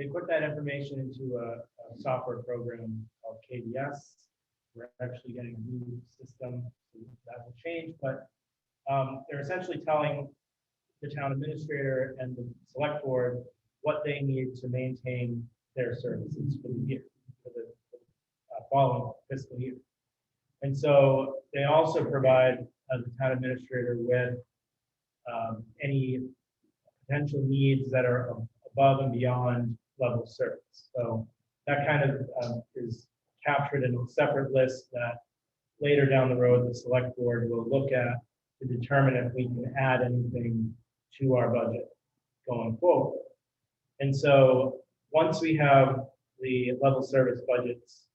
they put that information into a software program called KDS. We're actually getting a new system, so that will change, but they're essentially telling the town administrator and the select board what they need to maintain their services for the year, for the following fiscal year. And so they also provide the town administrator with any potential needs that are above and beyond level service. So that kind of is captured in a separate list that later down the road, the select board will look at to determine if we can add anything to our budget going forward. And so once we have the level service budgets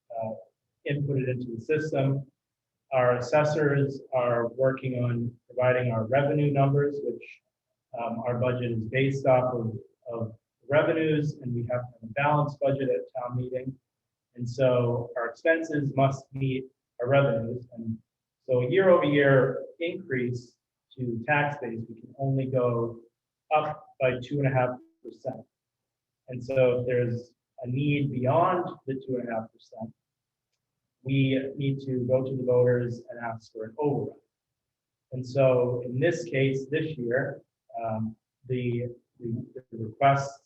inputted into the system, our assessors are working on providing our revenue numbers, which our budget is based off of revenues, and we have a balanced budget at town meeting. And so our expenses must meet our revenues. And so a year-over-year increase to tax base, we can only go up by 2.5%. And so if there's a need beyond the 2.5%, we need to go to the voters and ask for an override. And so in this case, this year, the request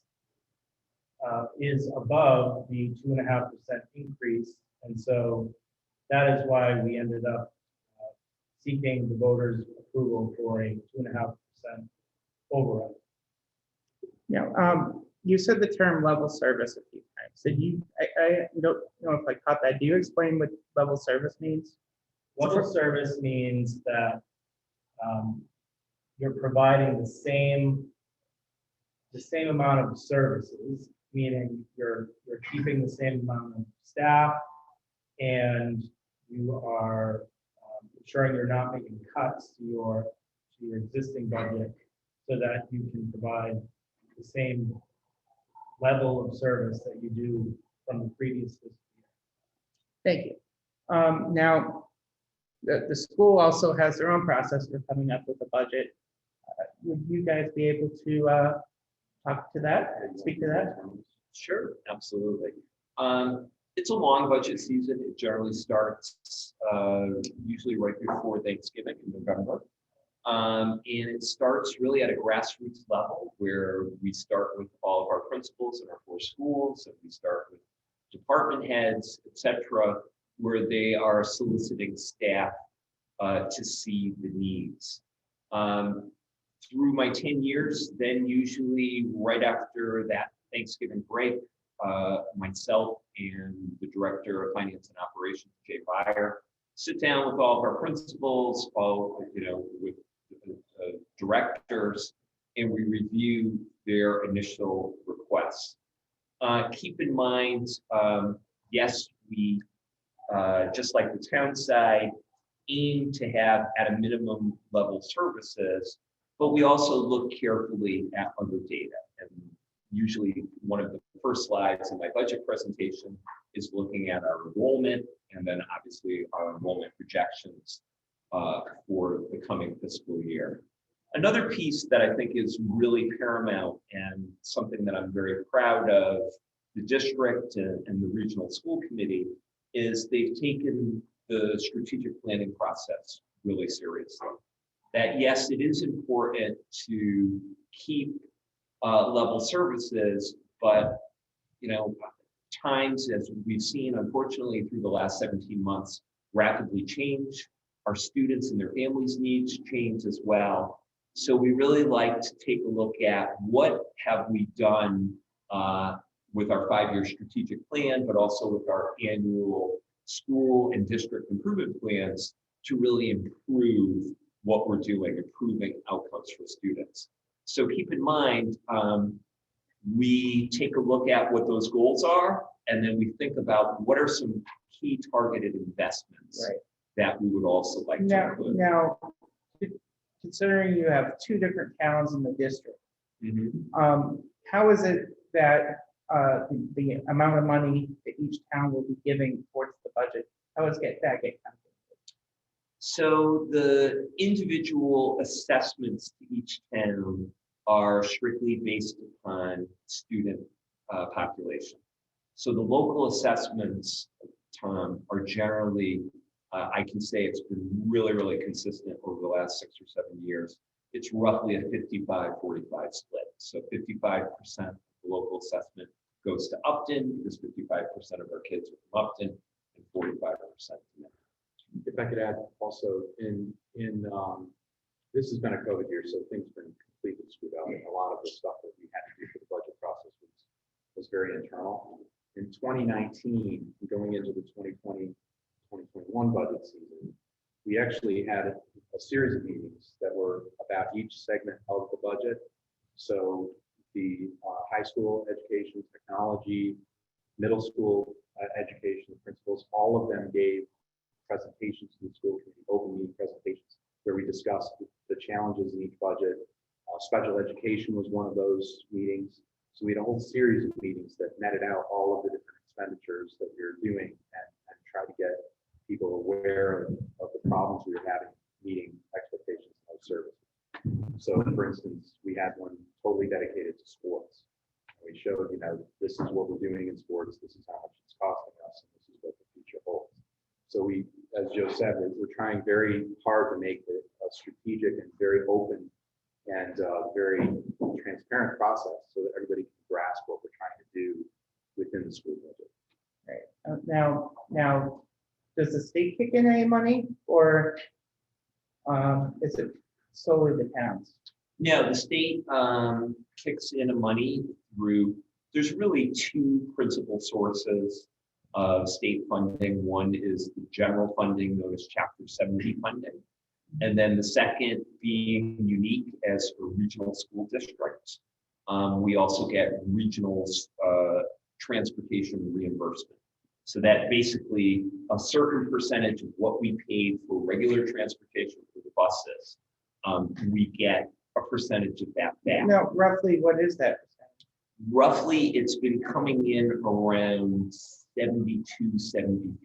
is above the 2.5% increase. And so that is why we ended up seeking the voters' approval for a 2.5% override. Now, you said the term level service a few times. So I don't know if I caught that. Do you explain what level service means? Level service means that you're providing the same amount of services, meaning you're keeping the same amount of staff, and you are ensuring you're not making cuts to your existing budget, so that you can provide the same level of service that you do from the previous fiscal year. Thank you. Now, the school also has their own process for coming up with a budget. Would you guys be able to talk to that, speak to that? Sure, absolutely. It's a long budget season. It generally starts usually right before Thanksgiving in November. And it starts really at a grassroots level, where we start with all of our principals in our 4 schools, and we start with department heads, etc., where they are soliciting staff to see the needs. Through my 10 years, then usually right after that Thanksgiving break, myself and the Director of Finance and Operations, Jay Byer, sit down with all of our principals, with directors, and we review their initial requests. Keep in mind, yes, we, just like the town side, aim to have at a minimum level services, but we also look carefully at other data. And usually one of the first slides in my budget presentation is looking at our enrollment, and then obviously our enrollment projections for the coming fiscal year. Another piece that I think is really paramount, and something that I'm very proud of the district and the regional school committee, is they've taken the strategic planning process really seriously. That yes, it is important to keep level services, but times, as we've seen unfortunately through the last 17 months, rapidly change. Our students and their families' needs change as well. So we really like to take a look at what have we done with our 5-year strategic plan, but also with our annual school and district improvement plans to really improve what we're doing, improving outcomes for students. So keep in mind, we take a look at what those goals are, and then we think about what are some key targeted investments that we would also like to include. Now, considering you have 2 different towns in the district, how is it that the amount of money that each town will be giving towards the budget, how does that get calculated? So the individual assessments to each town are strictly based upon student population. So the local assessments, Tom, are generally, I can say it's been really, really consistent over the last 6 or 7 years. It's roughly a 55-45 split. So 55% of the local assessment goes to Upton because 55% of our kids are from Upton and 45% from Mendon. If I could add also this has been a COVID year, so things have been completely screwed up. And a lot of the stuff that we had to do for the budget process was very internal. In 2019, going into the 2020-2021 budget season, we actually had a series of meetings that were about each segment of the budget. So the high school education, technology, middle school education, principals, all of them gave presentations to the school committee, open meeting presentations, where we discussed the challenges in each budget. Special education was one of those meetings. So we had a whole series of meetings that netted out all of the different expenditures that we were doing and try to get people aware of the problems we were having meeting expectations of service. So for instance, we had one totally dedicated to sports. We showed, this is what we're doing in sports, this is how much it's costing us, and this is what the future holds. So we, as Joe said, we're trying very hard to make it a strategic and very open and very transparent process so that everybody can grasp what we're trying to do within the school budget. Right. Now, does the state kick in any money, or is it solely the towns? No, the state kicks in money through, there's really two principal sources of state funding. One is the general funding, known as Chapter 70 funding. And then the second, being unique as a regional school district, we also get regional transportation reimbursement. So that basically a certain percentage of what we paid for regular transportation for the buses, we get a percentage of that back. Now, roughly, what is that percentage? Roughly, it's been coming in around 72-73%.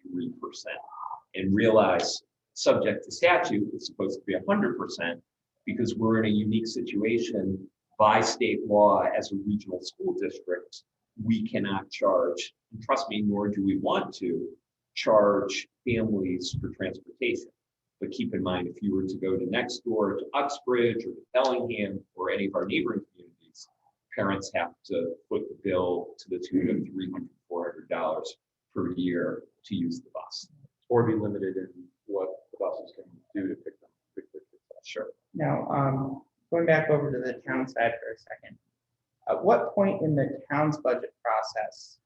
And realize, subject to statute, it's supposed to be 100% because we're in a unique situation by state law as a regional school district. We cannot charge, and trust me, nor do we want to charge families for transportation. But keep in mind, if you were to go to next door to Uxbridge or to Bellingham or any of our neighboring communities, parents have to foot the bill to the tune of $300, $400 per year to use the bus. Or be limited in what the buses can do to pick them. Sure. Now, going back over to the town side for a second, at what point in the town's budget process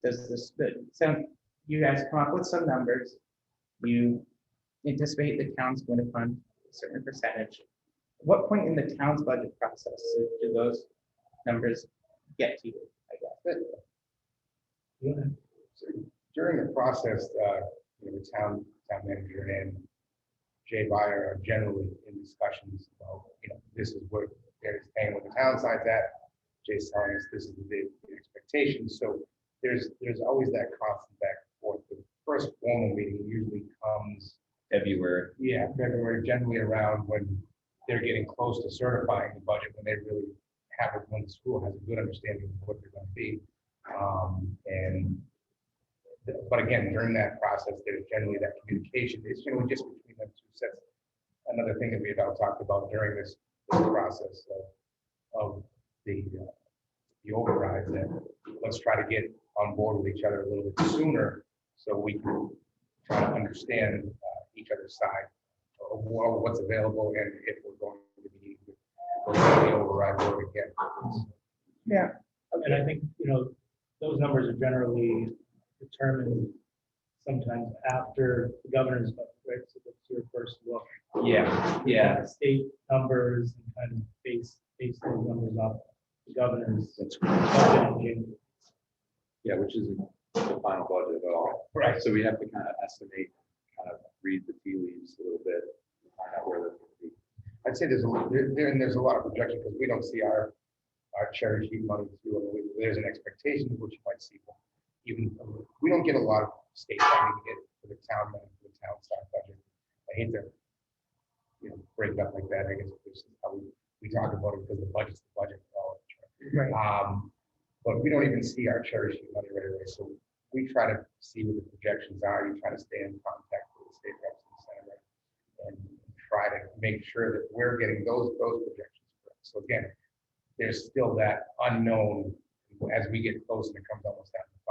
does this, so you guys come up with some numbers, you anticipate the town's going to fund a certain percentage. At what point in the town's budget process do those numbers get to you, I guess? So during the process, the town manager and Jay Byer are generally in discussions about, this is what they're paying, what the town side's at. Jay's telling us this is the expectation. So there's always that constant back and forth. The first formal meeting usually comes February. Yeah, February, generally around when they're getting close to certifying the budget, when they really have it, when the school has a good understanding of what they're going to be. But again, during that process, there's generally that communication. It's generally just between them two sets. Another thing that we had all talked about during this process of the override, that let's try to get on board with each other a little bit sooner so we can try to understand each other's side of what's available and if we're going to be the override vote again. Yeah. And I think, those numbers are generally determined sometimes after the governor's vote, right? So that's your first look. Yeah. State numbers and kind of base those numbers off the governor's. That's budget in January. Yeah, which isn't the final budget at all. Right. So we have to kind of estimate, kind of read the tea leaves a little bit, and find out where they're going to be. I'd say there's a lot of projection because we don't see our cherry sheet money through. There's an expectation of what you might see. Even we don't get a lot of state funding for the town side budget. I hate to break it up like that. I guess this is how we talk about it because the budget's the budget. Right. but we don't even see our cherry sheet money right away. So we try to see what the projections are. You try to stay in contact with the state reps and senator and try to make sure that we're getting those projections correct. So again, there's still that unknown as we get close and it comes almost down to the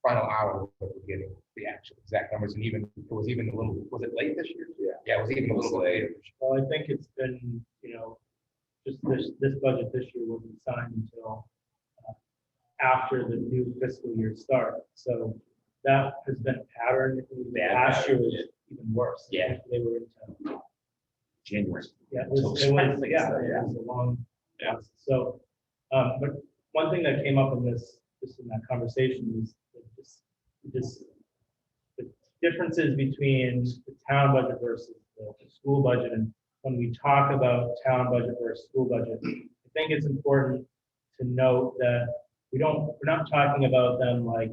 final hour that we're getting the actual exact numbers. And even it was even a little, was it late this year? Yeah, it was even a little bit later. Well, I think it's been, just this budget this year wasn't signed until after the new fiscal year started. So that has been a pattern. Last year was even worse. Yeah. They were into January. Yeah, it was a long. process. So, but one thing that came up in this, just in that conversation is the differences between the town budget versus the school budget. And when we talk about town budget versus school budget, I think it's important to note that we're not talking about them like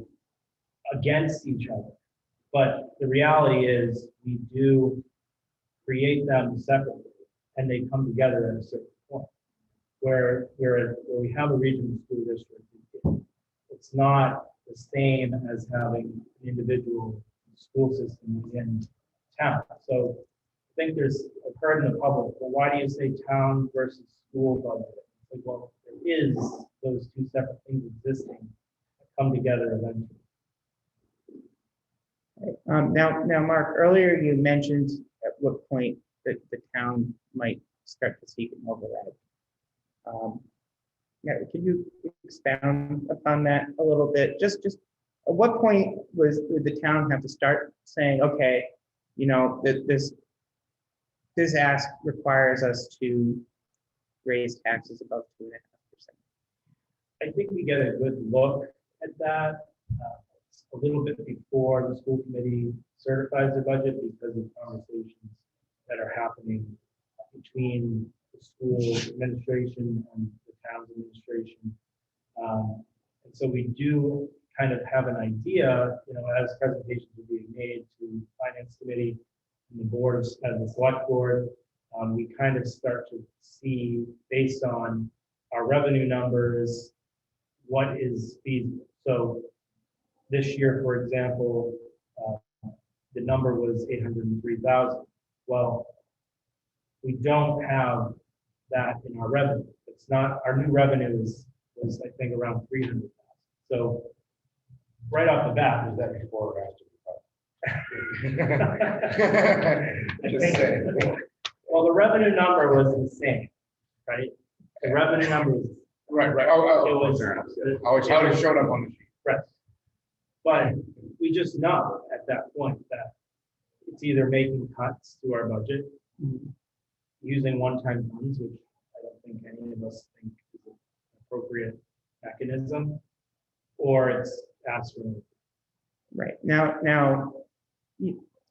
against each other. But the reality is we do create them separately and they come together at a certain point. Where we have a regional school district, it's not the same as having an individual school system within town. So I think I've heard in the public, well, why do you say town versus school budget? It's like, well, there is those two separate things existing that come together eventually. Now, Mark, earlier you mentioned at what point that the town might start to seek an override. Can you expound upon that a little bit? Just at what point would the town have to start saying, okay, this ask requires us to raise taxes above 2.5%? I think we get a good look at that a little bit before the school committee certifies their budget because of conversations that are happening between the school administration and the town's administration. And so we do kind of have an idea, as presentations are being made to the finance committee and the board, as the select board, we kind of start to see based on our revenue numbers, what is feasible. So this year, for example, the number was 803,000. Well, we don't have that in our revenue. It's not, our new revenue was I think around 300,000. So right off the bat, Was that before or after? Just saying. well, the revenue number was the same, right? The revenue number was, Right. it was, How it showed up on the sheet. right. But we just know at that point that it's either making cuts to our budget, using one-time funds, which I don't think any of us think is an appropriate mechanism, or it's asking. Right. Now,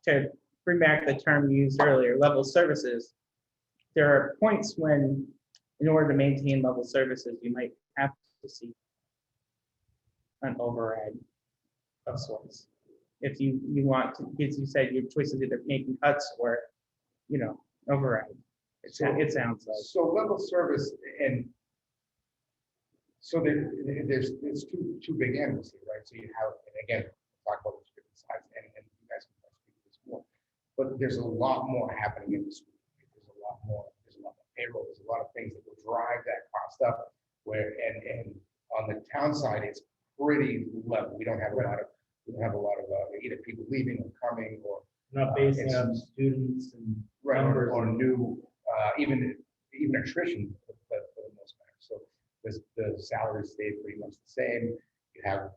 to bring back the term used earlier, level services, there are points when, in order to maintain level services, you might have to see an override of sorts. If you want to, as you said, your choice is either making cuts or, override. It sounds like. So level service and so there's two big animals here, right? So you have, and again, talk about the different sides, and you guys can speak to this more. But there's a lot more happening in the school. There's a lot more payroll. There's a lot of things that will drive that cost up. And on the town side, it's pretty level. We don't have a lot of either people leaving or coming or Not basing on students and numbers. or new even attrition for the most part. So the salaries stay pretty much the same. You have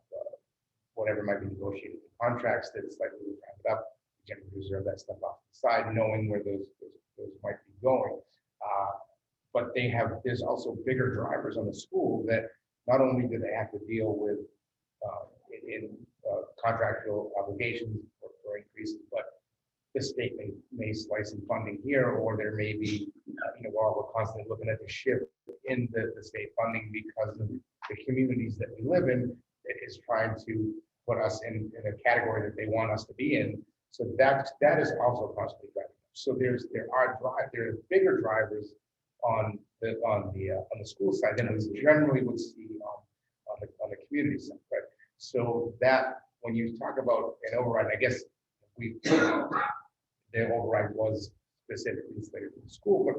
whatever might be negotiated in contracts that is slightly rounded up. You can reserve that stuff off to the side, knowing where those might be going. But there's also bigger drivers on the school that not only do they have to deal with contractual obligations for increases, but the state may slice in funding here, or there may be, while we're constantly looking at the shift in the state funding because of the communities that we live in, it is trying to put us in a category that they want us to be in. So that is also constantly driving. So there are bigger drivers on the school side than we generally would see on the community center, right? So that, when you talk about an override, I guess the override was specifically slated for the school, but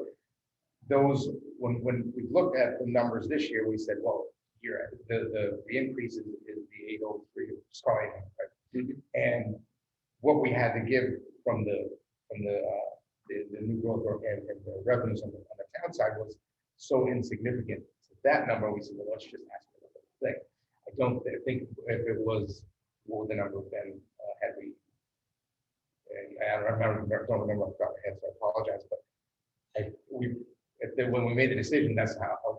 those, when we looked at the numbers this year, we said, well, the increase is the 803 starting, right? And what we had to give from the new growth and the revenues on the town side was so insignificant. So that number, we said, well, let's just ask for the thing. I don't think if it was, what would the number have been had we, I don't remember off the top of my head, so I apologize, but when we made the decision, that's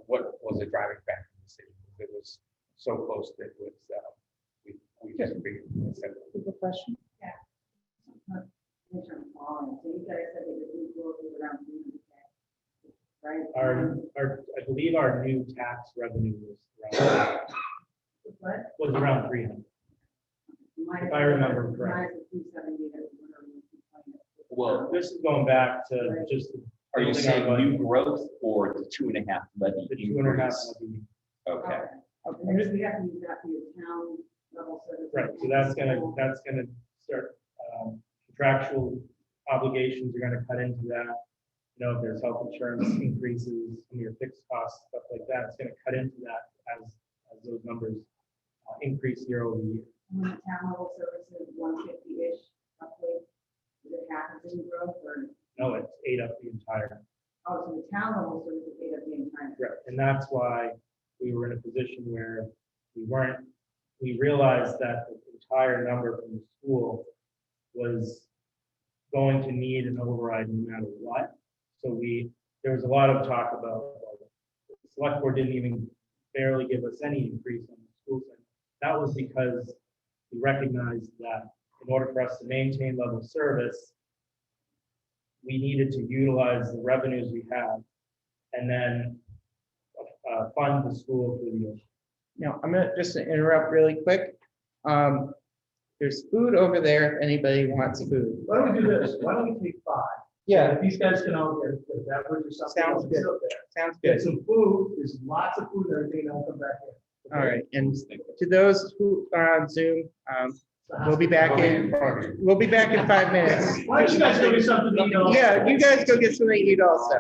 what was the driving factor in the decision. It was so close that it was, we just figured. Good question. So you guys said that the new growth was around 300K, right? I believe our new tax revenue was around 300. If I remember correctly. Well, This is going back to just. are you building our saying budget. new growth or the 2.5 levy The 2.5 increase? levy. Okay, And this, we have to use that for your town level service. Right, so that's gonna start, contractual obligations are gonna cut into that. You know, if there's health insurance increases, some of your fixed costs, stuff like that, it's gonna cut into that as those numbers increase year over year. When the town level service is 150-ish, roughly, is it half of the new growth or? No, it's ate up the entire, Oh, so the town level service is 8 of the entire. right, and that's why we were in a position where we realized that the entire number from the school was going to need an override no matter what. So there was a lot of talk about, well, the select board didn't even barely give us any increase on the school side. That was because we recognized that in order for us to maintain level service, we needed to utilize the revenues we have and then fund the school through the year. Now, I'm gonna just interrupt really quick. There's food over there if anybody wants food. Why don't we do this? Why don't we take 5? Yeah, If these guys can all get a beverage or something. Sounds else, it's good. up there. sounds Get good. some food, there's lots of food and everything, and I'll come back in. All right, and to those who are on Zoom, we'll be back in 5 minutes. Why don't you guys go get something to eat? Yeah, you guys go get something to eat also.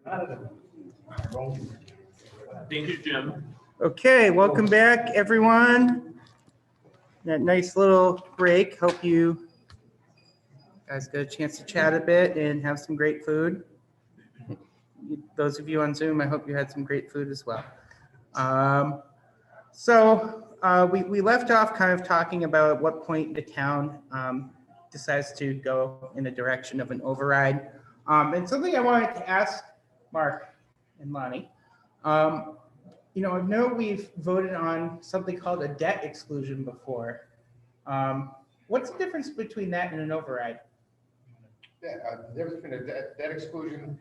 Thank you, Jim. Okay, welcome back, everyone. That nice little break. Hope you guys got a chance to chat a bit and have some great food. Those of you on Zoom, I hope you had some great food as well. We left off kind of talking about at what point the town decides to go in the direction of an override. And something I wanted to ask Mark and Lawney. I know we've voted on something called a debt exclusion before. What's the difference between that and an override? Yeah, the difference between a debt exclusion,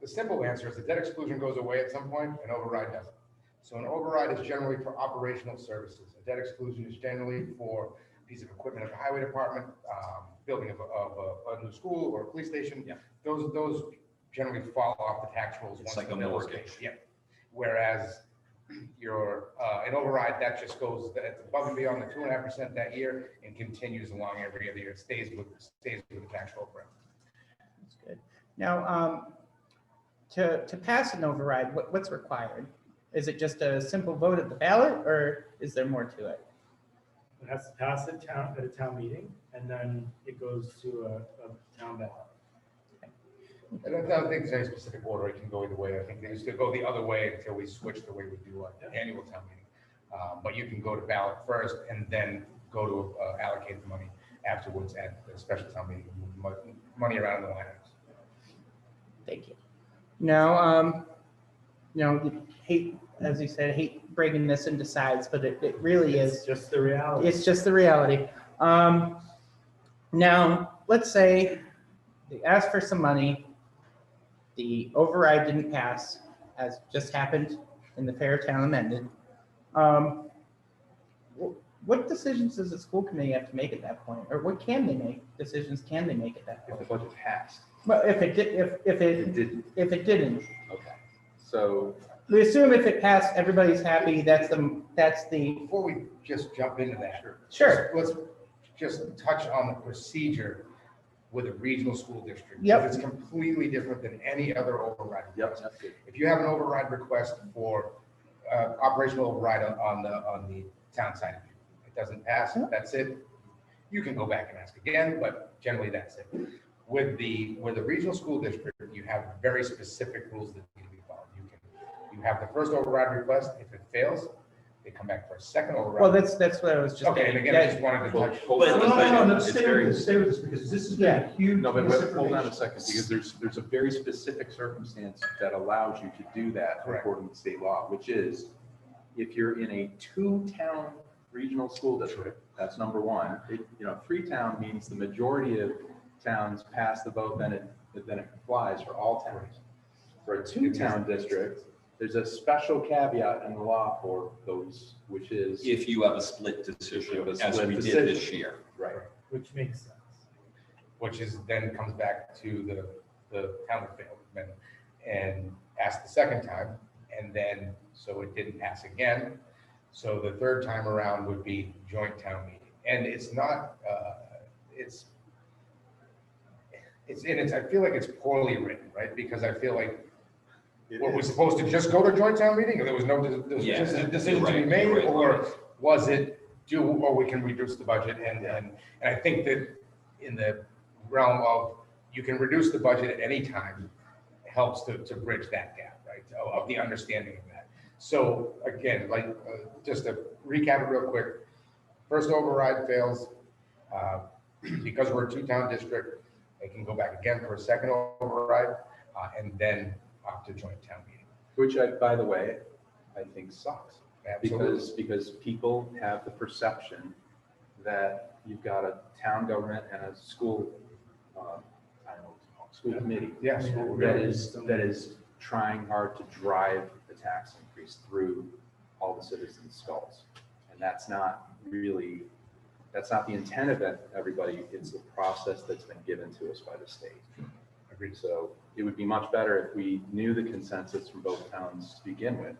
the simple answer is the debt exclusion goes away at some point, an override doesn't. So an override is generally for operational services. A debt exclusion is generally for a piece of equipment at the highway department, building of a new school or a police station. Yeah. Those generally fall off the tax rolls. It's once like the a bill is mortgage. paid. Yeah. Whereas an override, that just goes, that's above and beyond the 2.5% that year and continues along every other year. It stays with the tax roll forever. That's good. Now, to pass an override, what's required? Is it just a simple vote at the ballot, or is there more to it? It has to pass at a town meeting, and then it goes to a town ballot. I don't think there's any specific order. It can go either way. I think they used to go the other way until we switched the way we do an annual town meeting. But you can go to ballot first and then go to allocate the money afterwards at the special town meeting, move money around the line items. Thank you. Now, hate, as you said, hate breaking this into sides, but it really is. It's just the reality. It's just the reality. Now, let's say they asked for some money. The override didn't pass, as just happened in the fair town of Mendon. What decisions does the school committee have to make at that point? Or what can they make? Decisions can they make at that If point? the budget passed, Well, if it did, if it didn't. didn't, Okay. So we assume if it passed, everybody's happy. That's the, Before we just jump into that, sure. let's just touch on the procedure with a regional school district. Yep. It's completely different than any other override. Yep, request. that's good. If you have an override request for operational override on the town side, it doesn't pass, that's it. You can go back and ask again, but generally that's it. With the regional school district, you have very specific rules that need to be followed. You have the first override request. If it fails, they come back for a second override. Well, that's what I was just. Okay, and again, I just wanted to touch. Hold on a second. It's Stay very- with this, because this is a huge. No, but piece of hold on a information. second, because there's a very specific circumstance that allows you to do that Correct. according to state law, which is if you're in a 2-town regional school district, that's number one. 3-town means the majority of towns pass the vote, then it applies for all towns. For a 2-town district, there's a special caveat in the law for those, which is. If you have a split If you decision, have a as split we did decision. this year. Right. Which makes sense. Which is then comes back to the town that failed and asked the second time, and then, so it didn't pass again. So the third time around would be joint town meeting. And it's not, I feel like it's poorly written, right? Because I feel like, were we supposed to just go to joint town meeting? Or there was Yeah, just a decision to be you're made, right. or was it or we can reduce the budget? And I think that in the realm of, you can reduce the budget at any time, helps to bridge that gap, right? Of the understanding of that. So again, just to recap it real quick, first override fails, because we're a 2-town district, they can go back again for a second override, and then up to joint town meeting. Which by the way, I think sucks. Absolutely. Because people have the perception that you've got a town government and a school, I don't know what it's called, school committee. Yes. That is trying hard to drive the tax increase through all the citizens' skulls. And that's not the intent of it, everybody. It's the process that's been given to us by the state. Agreed. So it would be much better if we knew the consensus from both towns to begin with.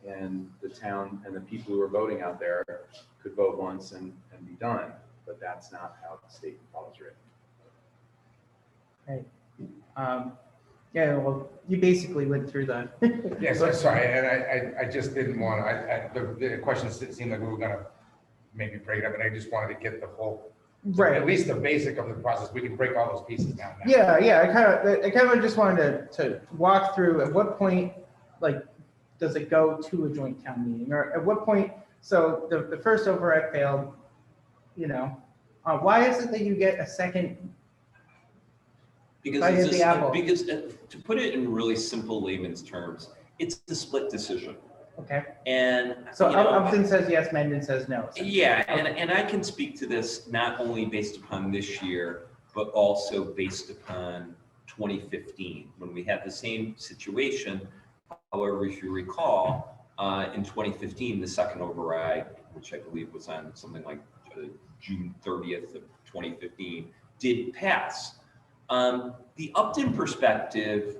And the town and the people who are voting out there could vote once and be done, but that's not how the state law is written. Right. Yeah, well, you basically went through the. Yes, I'm sorry, and I just didn't want, the questions seemed like we were gonna maybe break it up, and I just wanted to get the whole, Right. at least the basic of the process. We can break all those pieces down now. Yeah, I kind of just wanted to walk through at what point, like, does it go to a joint town meeting, or at what point, so the first override failed, you know, why is it that you get a second? Because Bite it's at the just, apple. because to put it in really simple layman's terms, it's a split decision. Okay, And, so you know, Upton says yes, Mendon says no. yeah, and I can speak to this not only based upon this year, but also based upon 2015, when we had the same situation. However, if you recall, in 2015, the second override, which I believe was on something like June 30th of 2015, did pass. The Upton perspective,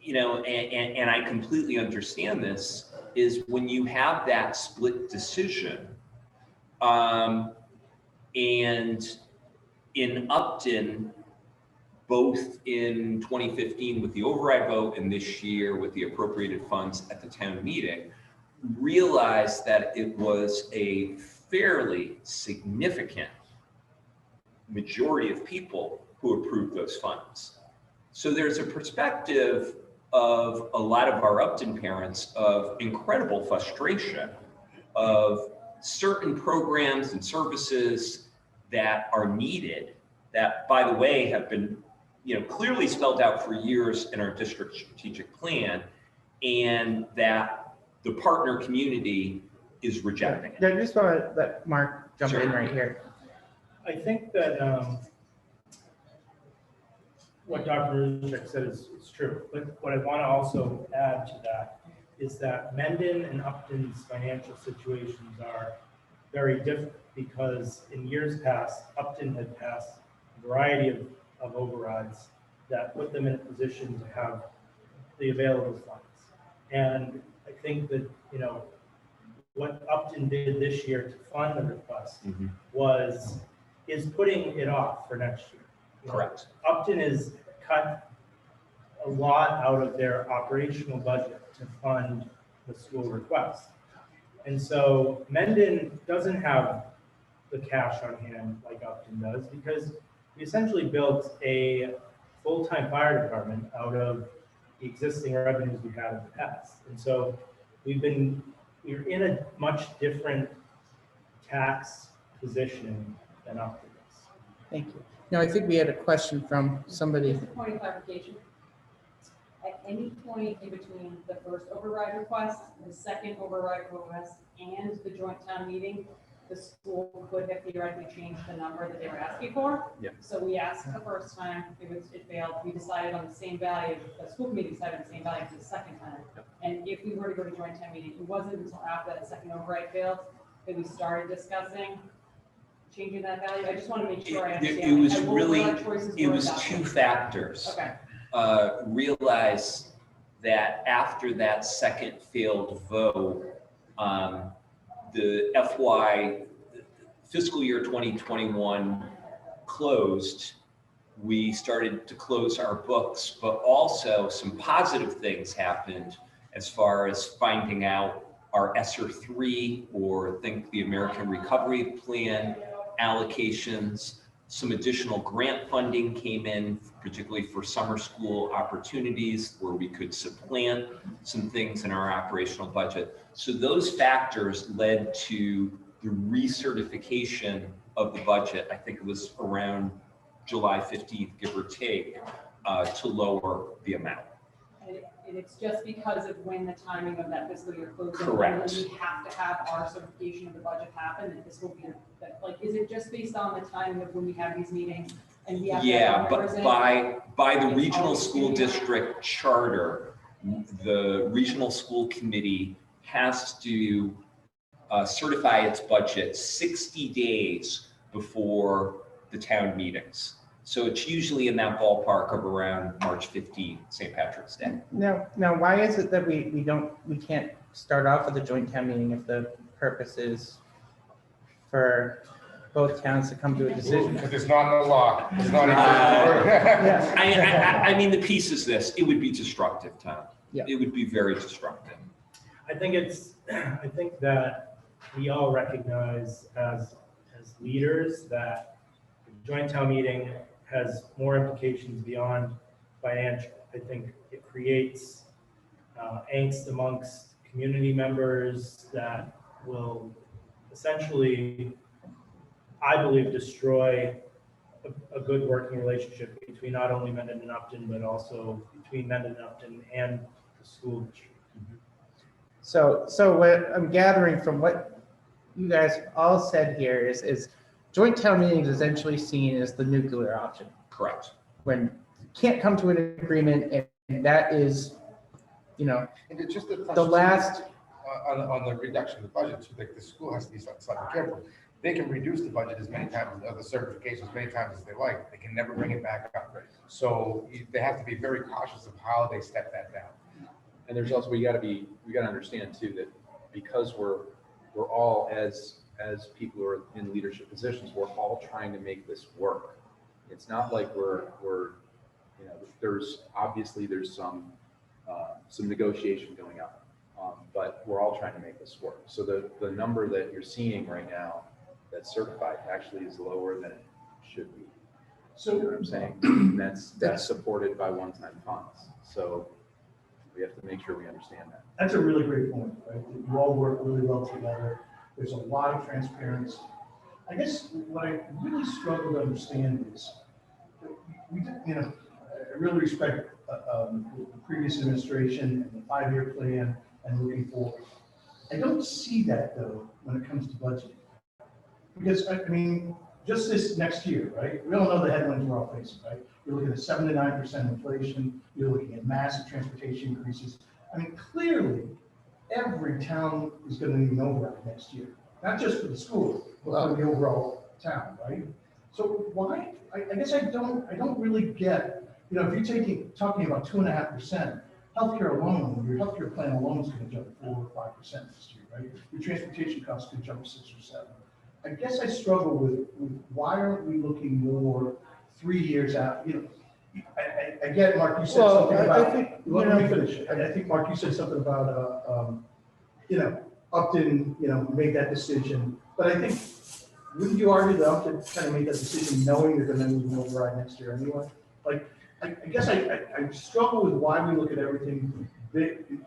you know, and I completely understand this, is when you have that split decision, and in Upton, both in 2015 with the override vote and this year with the appropriated funds at the town meeting, realized that it was a fairly significant majority of people who approved those funds. So there's a perspective of a lot of our Upton parents of incredible frustration of certain programs and services that are needed, that, by the way, have been, you know, clearly spelled out for years in our district strategic plan, and that the partner community is rejecting it. I just want to let Mark jump in right here. I think that what Dr. Marusczak said is true, but what I want to also add to that is that Mendon and Upton's financial situations are very different, because in years past, Upton had passed a variety of overrides that put them in a position to have the available funds. And I think that, you know, what Upton did this year to fund the request is putting it off for next year. You know, Correct. Upton is cut a lot out of their operational budget to fund the school request. And so Mendon doesn't have the cash on hand like Upton does, because we essentially built a full-time fire department out of the existing revenues we had in the past. And so we're in a much different tax position than Upton is. Thank you. Now, I think we had a question from somebody. Just a point of clarification. At any point in between the first override request, the second override request, and the joint town meeting, the school could have theoretically changed the number that they were asking for. Yeah. So we asked the first time, it failed. We decided on the same value, the school committee decided on the same value for the second time. And if we were to go to joint town meeting, it wasn't until after that second override failed that we started discussing changing that value. I just want to make sure I understand. It was and what really, our choices it were was about two that. factors. Okay. Realize that after that second failed vote, the fiscal year 2021 closed. We started to close our books, but also some positive things happened as far as finding out our ESSER 3, or think the American Recovery Plan allocations. Some additional grant funding came in, particularly for summer school opportunities where we could supplant some things in our operational budget. So those factors led to the recertification of the budget. I think it was around July 15th, give or take, to lower the amount. And it's just because of when the timing of that fiscal year closes. Correct. And we have to have our certification of the budget happen, and this will be, like, is it just based on the timing of when we have these meetings? And we have to Yeah, have but representatives? by the It's regional always school been- district charter, the regional school committee has to certify its budget 60 days before the town meetings. So it's usually in that ballpark of around March 15th, St. Patrick's Day. Now, why is it that we can't start off with a joint town meeting if the purpose is for both towns to come to a decision? Because it's not in the law. It's not. Yeah. I mean, the piece is this, it would be destructive, Tom. Yeah. It would be very destructive. I think that we all recognize as leaders that the joint town meeting has more implications beyond financial. I think it creates angst amongst community members that will essentially, I believe, destroy a good working relationship between not only Mendon and Upton, but also between Mendon and Upton and the school district. So what I'm gathering from what you guys all said here is joint town meeting is essentially seen as the nuclear option. Correct. When you can't come to an agreement, and that is, you know, And it's just the last. on the reduction of the budget, so like the school has to be slightly careful. They can reduce the budget as many times, of the certifications, as many times as they like. They can never bring it back up. So they have to be very cautious of how they step that down. And there's also, we gotta understand too, that because we're all, as people who are in leadership positions, we're all trying to make this work. It's not like we're, you know, there's some negotiation going on, but we're all trying to make this work. So the number that you're seeing right now that's certified actually is lower than it should be. So you know what I'm saying? And that's supported by one-time funds. So we have to make sure we understand that. That's a really great point, right? You all work really well together. There's a lot of transparency. I guess what I really struggle to understand is, you know, I really respect the previous administration and the 5-year plan and moving forward. I don't see that though when it comes to budgeting. Because I mean, just this next year, right? We all know the headwinds we're all facing, right? You're looking at 7 to 9% inflation. You're looking at massive transportation increases. I mean, clearly, every town is going to need an override next year, not just for the schools, but for the overall town, right? So why? I guess I don't really get. You know, if you're talking about 2.5%, healthcare alone, your healthcare plan alone is going to jump 4 or 5% this year, right? Your transportation costs could jump 6 or 7. I guess I struggle with why aren't we looking more 3 years out? You know, I get, Mark, you said something about. I think, let me finish it. I think, Mark, you said something about, you know, Upton, you know, made that decision. But I think, wouldn't you argue that Upton kind of made that decision knowing they're going to need an override next year anyway? Like, I guess I struggle with why we look at everything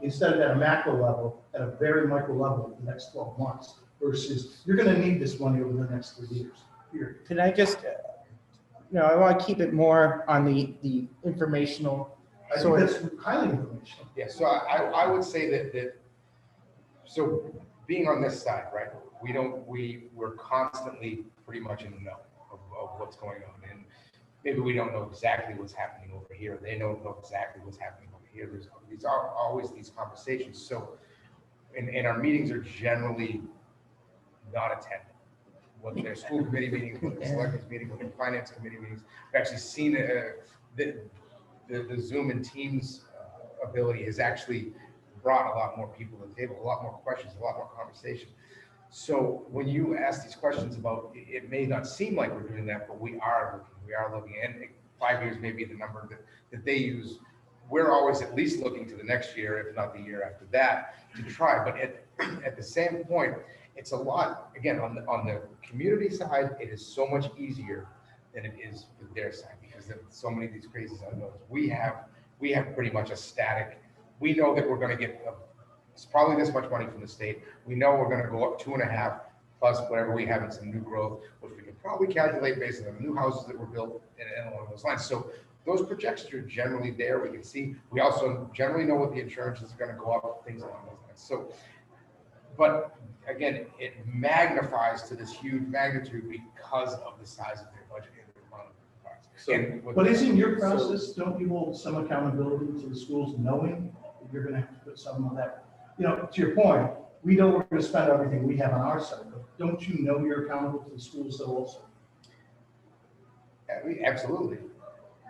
instead of at a macro level, at a very micro level in the next 12 months versus you're going to need this money over the next 3 years. Period. Can I just, you know, I want to keep it more on the informational. I think that's highly informational. Yeah, so I would say that so being on this side, right, we're constantly pretty much in the know of what's going on. And maybe we don't know exactly what's happening over here. They don't know exactly what's happening over here. These are always these conversations. So, and our meetings are generally not attended. Whether they're school committee meetings, whether they're selectmen's meetings, whether they're finance committee meetings. We've actually seen the Zoom and Teams ability has actually brought a lot more people to the table, a lot more questions, a lot more conversation. So when you ask these questions about, it may not seem like we're doing that, but we are looking, and 5 years may be the number that they use. We're always at least looking to the next year, if not the year after that, to try. But at the same point, it's a lot, again, on the community side, it is so much easier than it is with their side, because there's so many of these crazy unknowns. We have pretty much a static, we know that we're gonna get it's probably this much money from the state. We know we're going to go up 2.5 plus whatever we have in some new growth, which we can probably calculate based on the new houses that were built and along those lines. So those projections are generally there. We can see. We also generally know what the insurance is going to go up, things along those lines. So, but again, it magnifies to this huge magnitude because of the size of their budget and the amount of parts. So, But isn't your process, don't you hold some accountability to the schools knowing that you're going to have to put some of that? You know, to your point, we know we're going to spend everything we have on our side, but don't you know you're accountable to the schools though also? Absolutely.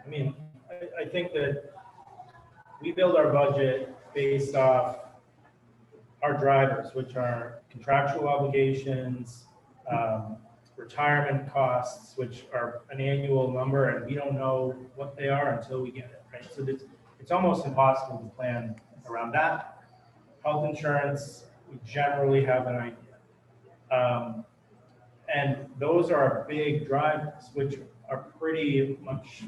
I mean, I think that we build our budget based off our drivers, which are contractual obligations, retirement costs, which are an annual number, and we don't know what they are until we get it, right? So it's almost impossible to plan around that. Health insurance, we generally have an idea. And those are our big drivers, which are pretty much,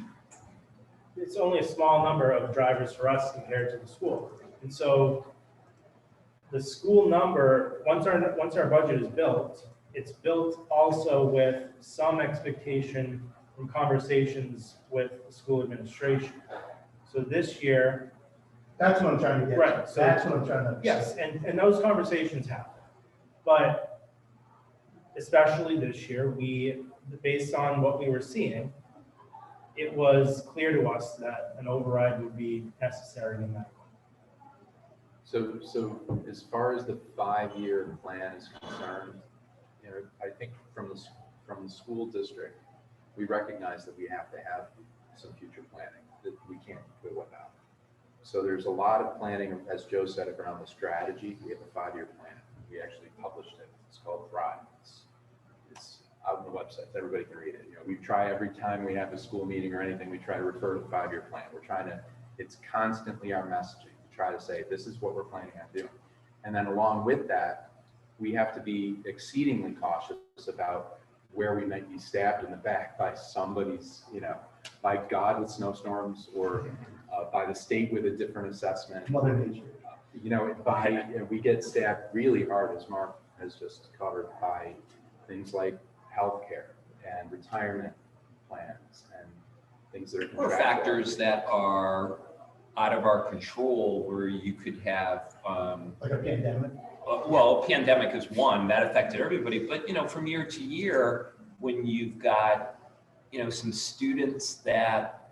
it's only a small number of drivers for us compared to the school. And so the school number, once our budget is built, it's built also with some expectation from conversations with the school administration. So this year, That's what I'm trying to get. Right, To. so- That's what I'm trying to. yes, and those conversations happen. But especially this year, based on what we were seeing, it was clear to us that an override would be necessary in that. So as far as the 5-year plan is concerned, you know, I think from the school district, we recognize that we have to have some future planning that we can't do without. So there's a lot of planning, as Joe said, around the strategy. We have a 5-year plan. We actually published it. It's called Thrive. It's out on the website. Everybody can read it. You know, we try every time we have a school meeting or anything, we try to refer to the 5-year plan. We're trying to, it's constantly our messaging. We try to say, this is what we're planning on doing. And then along with that, we have to be exceedingly cautious about where we might be stabbed in the back by somebody's, you know, by God with snowstorms or by the state with a different assessment. Mother Nature. You know, we get stabbed really hard, as Mark has just covered, by things like healthcare and retirement plans and things that are Or factors that are out of our control, where you could have, Like a pandemic. well, pandemic is one that affected everybody, but you know, from year to year, when you've got, you know, some students that,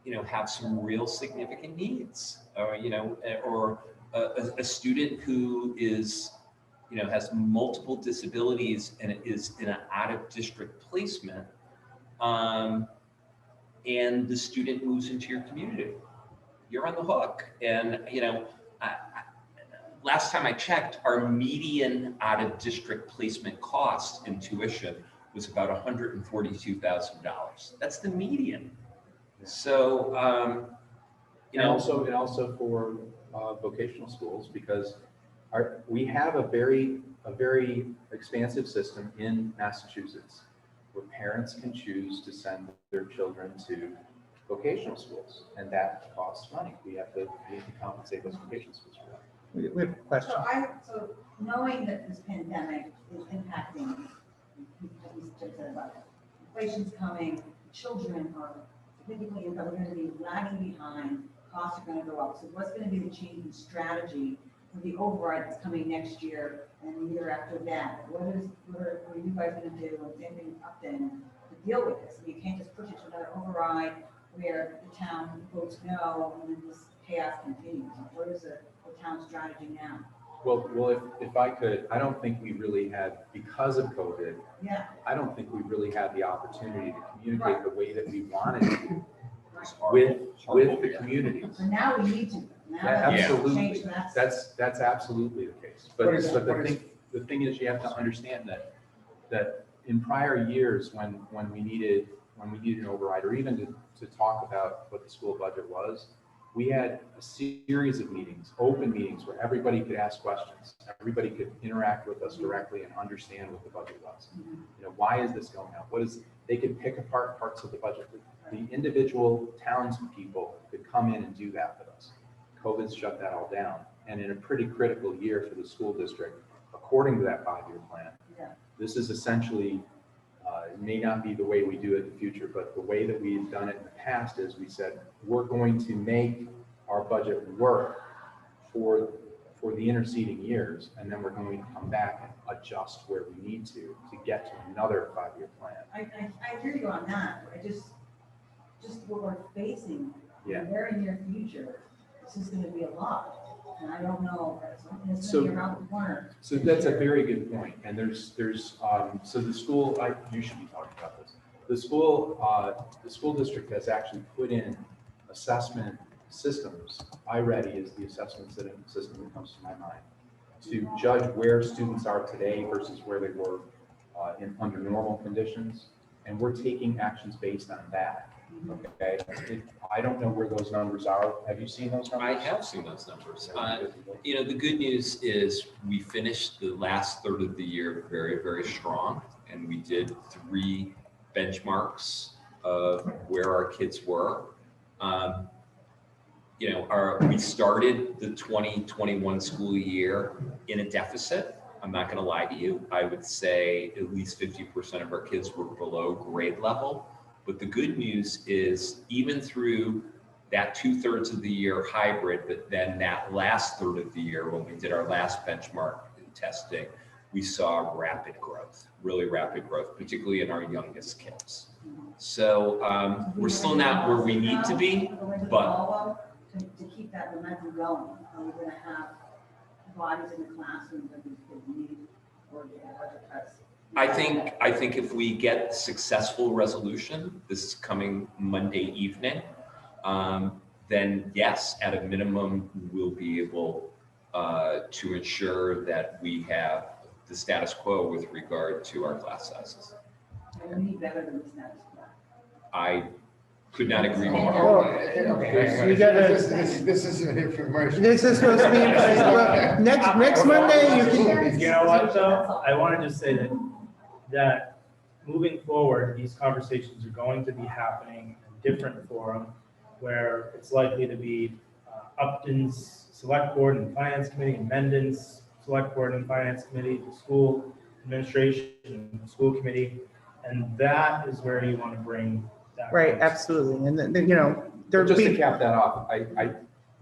you know, have some real significant needs, or you know, or a student who is, you know, has multiple disabilities and is in an out-of-district placement, and the student moves into your community, you're on the hook. And you know, last time I checked, our median out-of-district placement cost in tuition was about $142,000. That's the median. So, you And know, also for vocational schools, because we have a very expansive system in Massachusetts where parents can choose to send their children to vocational schools, and that costs money. We need to compensate those vocational schools for that. We have a question. So knowing that this pandemic is impacting, we just said about it, inflation's coming, children are significantly, we're going to be lagging behind, costs are going to go up. So what's going to be the change in strategy for the override that's coming next year and the year after that? What are you guys going to do and Mendon-Upton to deal with this? You can't just push it to another override where the town votes no and then this chaos continues. What is the town strategy now? Well, if I could, I don't think we really had, because of COVID, Yeah. I don't think we really had the opportunity to communicate the way that we wanted to Right. with the communities. So now we need to. Now Yeah, that's absolutely. changed, and That's absolutely the case. But the thing is, you have to understand that in prior years, when we needed an override, or even to talk about what the school budget was, we had a series of meetings, open meetings, where everybody could ask questions. Everybody could interact with us directly and understand what the budget was. You know, why is this going up? They could pick apart parts of the budget. The individual townspeople could come in and do that with us. COVID's shut that all down. And in a pretty critical year for the school district, according to that 5-year plan, Yeah. this is essentially, it may not be the way we do it in the future, but the way that we've done it in the past is we said, we're going to make our budget work for the interceding years, and then we're going to come back and adjust where we need to get to another 5-year plan. I hear you on that. I just what we're facing in Yeah. the very near future, this is going to be a lot. And I don't know, it's going to So- be around the corner. So that's a very good point. And so the school, you should be talking about this. The school district has actually put in assessment systems. iReady is the assessment system that comes to my mind, to judge where students are today versus where they were under normal conditions, and we're taking actions based on that. Okay, I don't know where those numbers are. Have you seen those numbers? I have seen those numbers. You know, the good news is we finished the last third of the year very, very strong, and we did 3 benchmarks of where our kids were. You know, we started the 2021 school year in a deficit. I'm not going to lie to you. I would say at least 50% of our kids were below grade level. But the good news is even through that 2/3 of the year hybrid, but then that last third of the year when we did our last benchmark testing, we saw rapid growth, really rapid growth, particularly in our youngest kids. So we're still not where we need to be, but to keep that momentum going, are we going to have bodies in the classroom that we could need or budget cuts? I think if we get successful resolution, this is coming Monday evening, then yes, at a minimum, we'll be able to ensure that we have the status quo with regard to our class sizes. We need better than the status quo. I could not agree more. You gotta- This is an information. This is supposed to be, well, next Monday, you can, You know what, though? I want to just say that moving forward, these conversations are going to be happening in a different forum where it's likely to be Upton's Select Board and Finance Committee and Mendon's Select Board and Finance Committee, the school administration and the school committee. And that is where you want to bring that. right, close. absolutely, and then, you know, there'd Just to be, cap that off,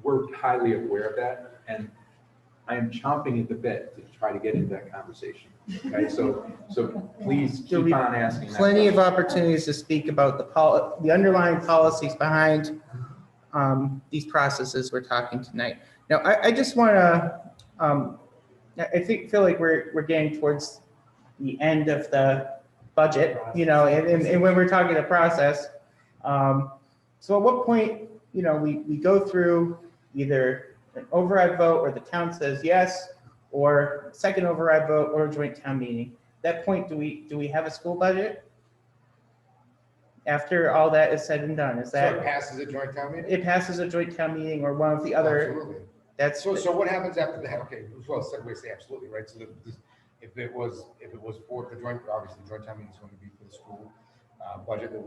we're highly aware of that, and I am chomping at the bit to try to get into that conversation. Okay, so please There'll keep be on asking that plenty of question. opportunities to speak about the underlying policies behind these processes we're talking tonight. Now, I just want to, feel like we're getting towards the end of the budget, you know, and when we're talking the process. So at what point, you know, we go through either an override vote or the town says yes, or second override vote or a joint town meeting. At that point, do we have a school budget? After all that is said and done, is So it that, passes a joint town meeting? it passes a joint town meeting or one of the other, Absolutely. that's, So what happens after that? Okay, well, we say absolutely, right? So if it was for the joint, obviously the joint town meeting is going to be for the school budget, the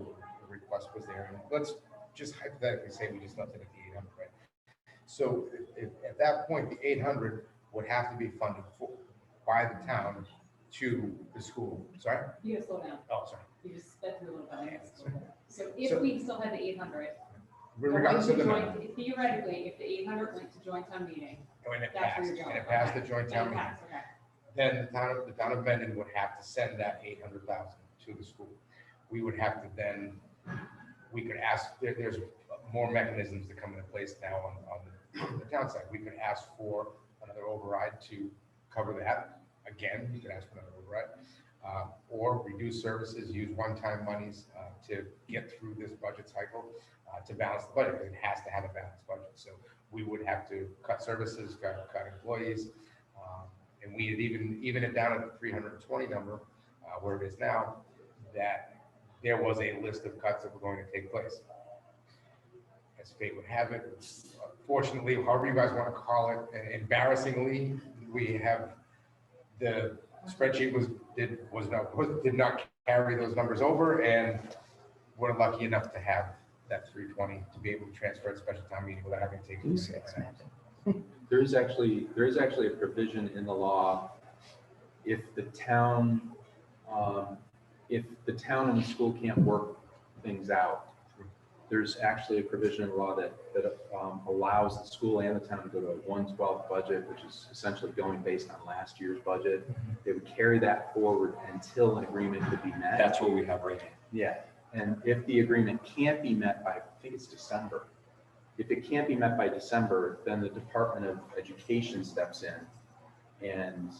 request was there. And let's just hypothetically say we just left it at the 800, right? So at that point, the 800 would have to be funded by the town to the school. Sorry? You gotta slow down. Oh, sorry. You just sped through a little bit. So if we still had the 800, Regardless of the going number. to theoretically, if the 800 went to joint town meeting, When it that's passed, where you're going. and it passed the joint town then it meeting, passed, okay. then the town of Mendon would have to send that 800,000 to the school. We would have to then, we could ask, there's more mechanisms that come into place now on the town side. We could ask for another override to cover that. Again, you could ask for another override. Or reduce services, use one-time monies to get through this budget cycle to balance the budget, because it has to have a balanced budget. So we would have to cut services, cut employees, and we had even it down at the 320 number, where it is now, that there was a list of cuts that were going to take place. As fate would have it, fortunately, however you guys want to call it, and embarrassingly, we have the spreadsheet did not carry those numbers over, and we're lucky enough to have that 320 to be able to transfer at special town meeting without having to take. There is actually a provision in the law, if the town and the school can't work things out, there's actually a provision in the law that allows the school and the town to go to a 1/12 budget, which is essentially going based on last year's budget. They would carry that forward until an agreement could be met. That's what we have right now. Yeah, and if the agreement can't be met by, I think it's December. If it can't be met by December, then the Department of Education steps in, and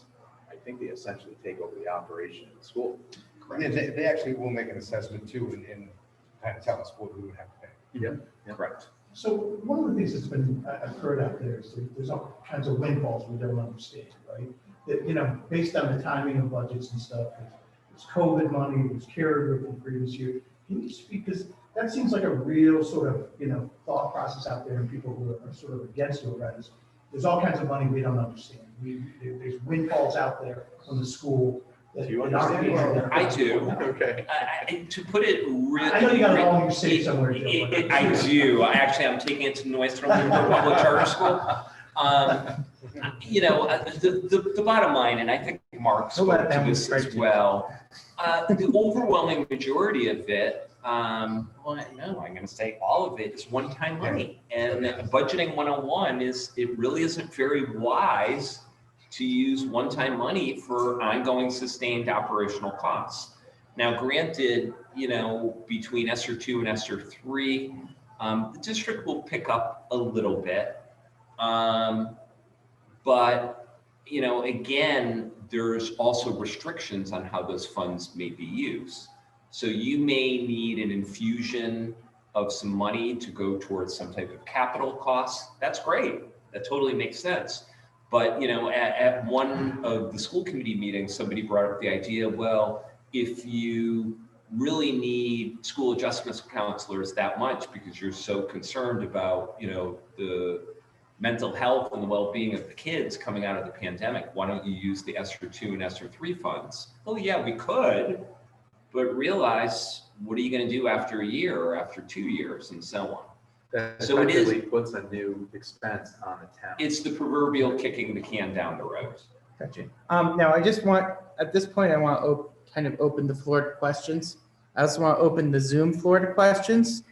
I think they essentially take over the operation of the school. They actually will make an assessment too, and kind of tell us what we would have to pay. Yep. Correct. So one of the things that's been occurred out there is that there's all kinds of windfalls we don't understand, right? That, you know, based on the timing of budgets and stuff, It's COVID money, it was carryover from the previous year. Can you speak, because that seems like a real sort of, thought process out there, and people who are sort of against overrides. There's all kinds of money we don't understand. There's windfalls out there from the school. Do you understand? I do. Okay. To put it really. I know you got it all in your safe somewhere, Joe, but- I do. Actually, I'm taking it to Noise from Public Charter School. The bottom line, and I think Mark spoke to this as well, the overwhelming majority of it, I'm going to say all of it is one-time money. And budgeting 101 it really isn't very wise to use one-time money for ongoing sustained operational costs. Now, granted, between ESSER 2 and ESSER 3, the district will pick up a little bit. But, again, there's also restrictions on how those funds may be used. So you may need an infusion of some money to go towards some type of capital costs. That's great. That totally makes sense. But, at one of the school committee meetings, somebody brought up the idea, well, if you really need school adjustment counselors that much because you're so concerned about, the mental health and the well-being of the kids coming out of the pandemic, why don't you use the ESSER 2 and ESSER 3 funds? Oh yeah, we could, but realize, what are you going to do after a year or after 2 years and so on? That So it is- effectively puts a new expense on the town. It's the proverbial kicking the can down the road. Gotcha. Now I just want, at this point, I want to kind of open the floor to questions. I also want to open the Zoom floor to questions.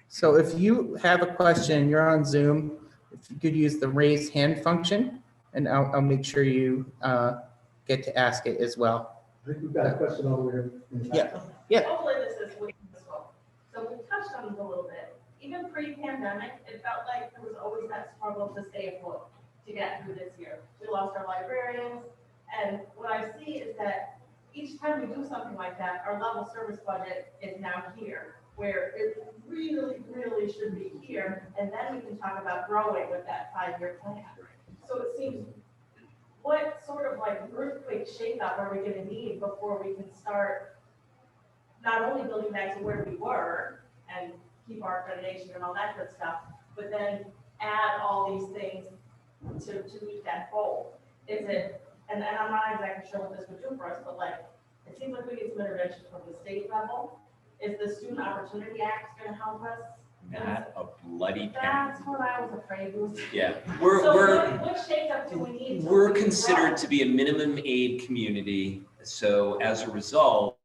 So if you have a question, you're on Zoom, if you could use the raise hand function, and I'll make sure you get to ask it as well. I think we've got a question over here. Yeah. Hopefully this is working as well. So we touched on it a little bit. Even pre-pandemic, it felt like there was always that struggle to stay afloat to get through this year. We lost our librarians, and what I see is that each time we do something like that, our level service budget is now here, where it really, really should be here, and then we can talk about growing with that 5-year plan. So it seems, what sort of like earthquake shakeup are we gonna need before we can start not only building back to where we were and keep our accreditation and all that good stuff, but then add all these things to meet that goal? Is it, and I'm not exactly sure what this would do for us, but like, it seems like we get some intervention from the state level. Is the Student Opportunity Act gonna help us? Not a bloody penny. That's what I was afraid was. Yeah, So what shakeup do we need? we're considered to be a minimum aid community. So as a result,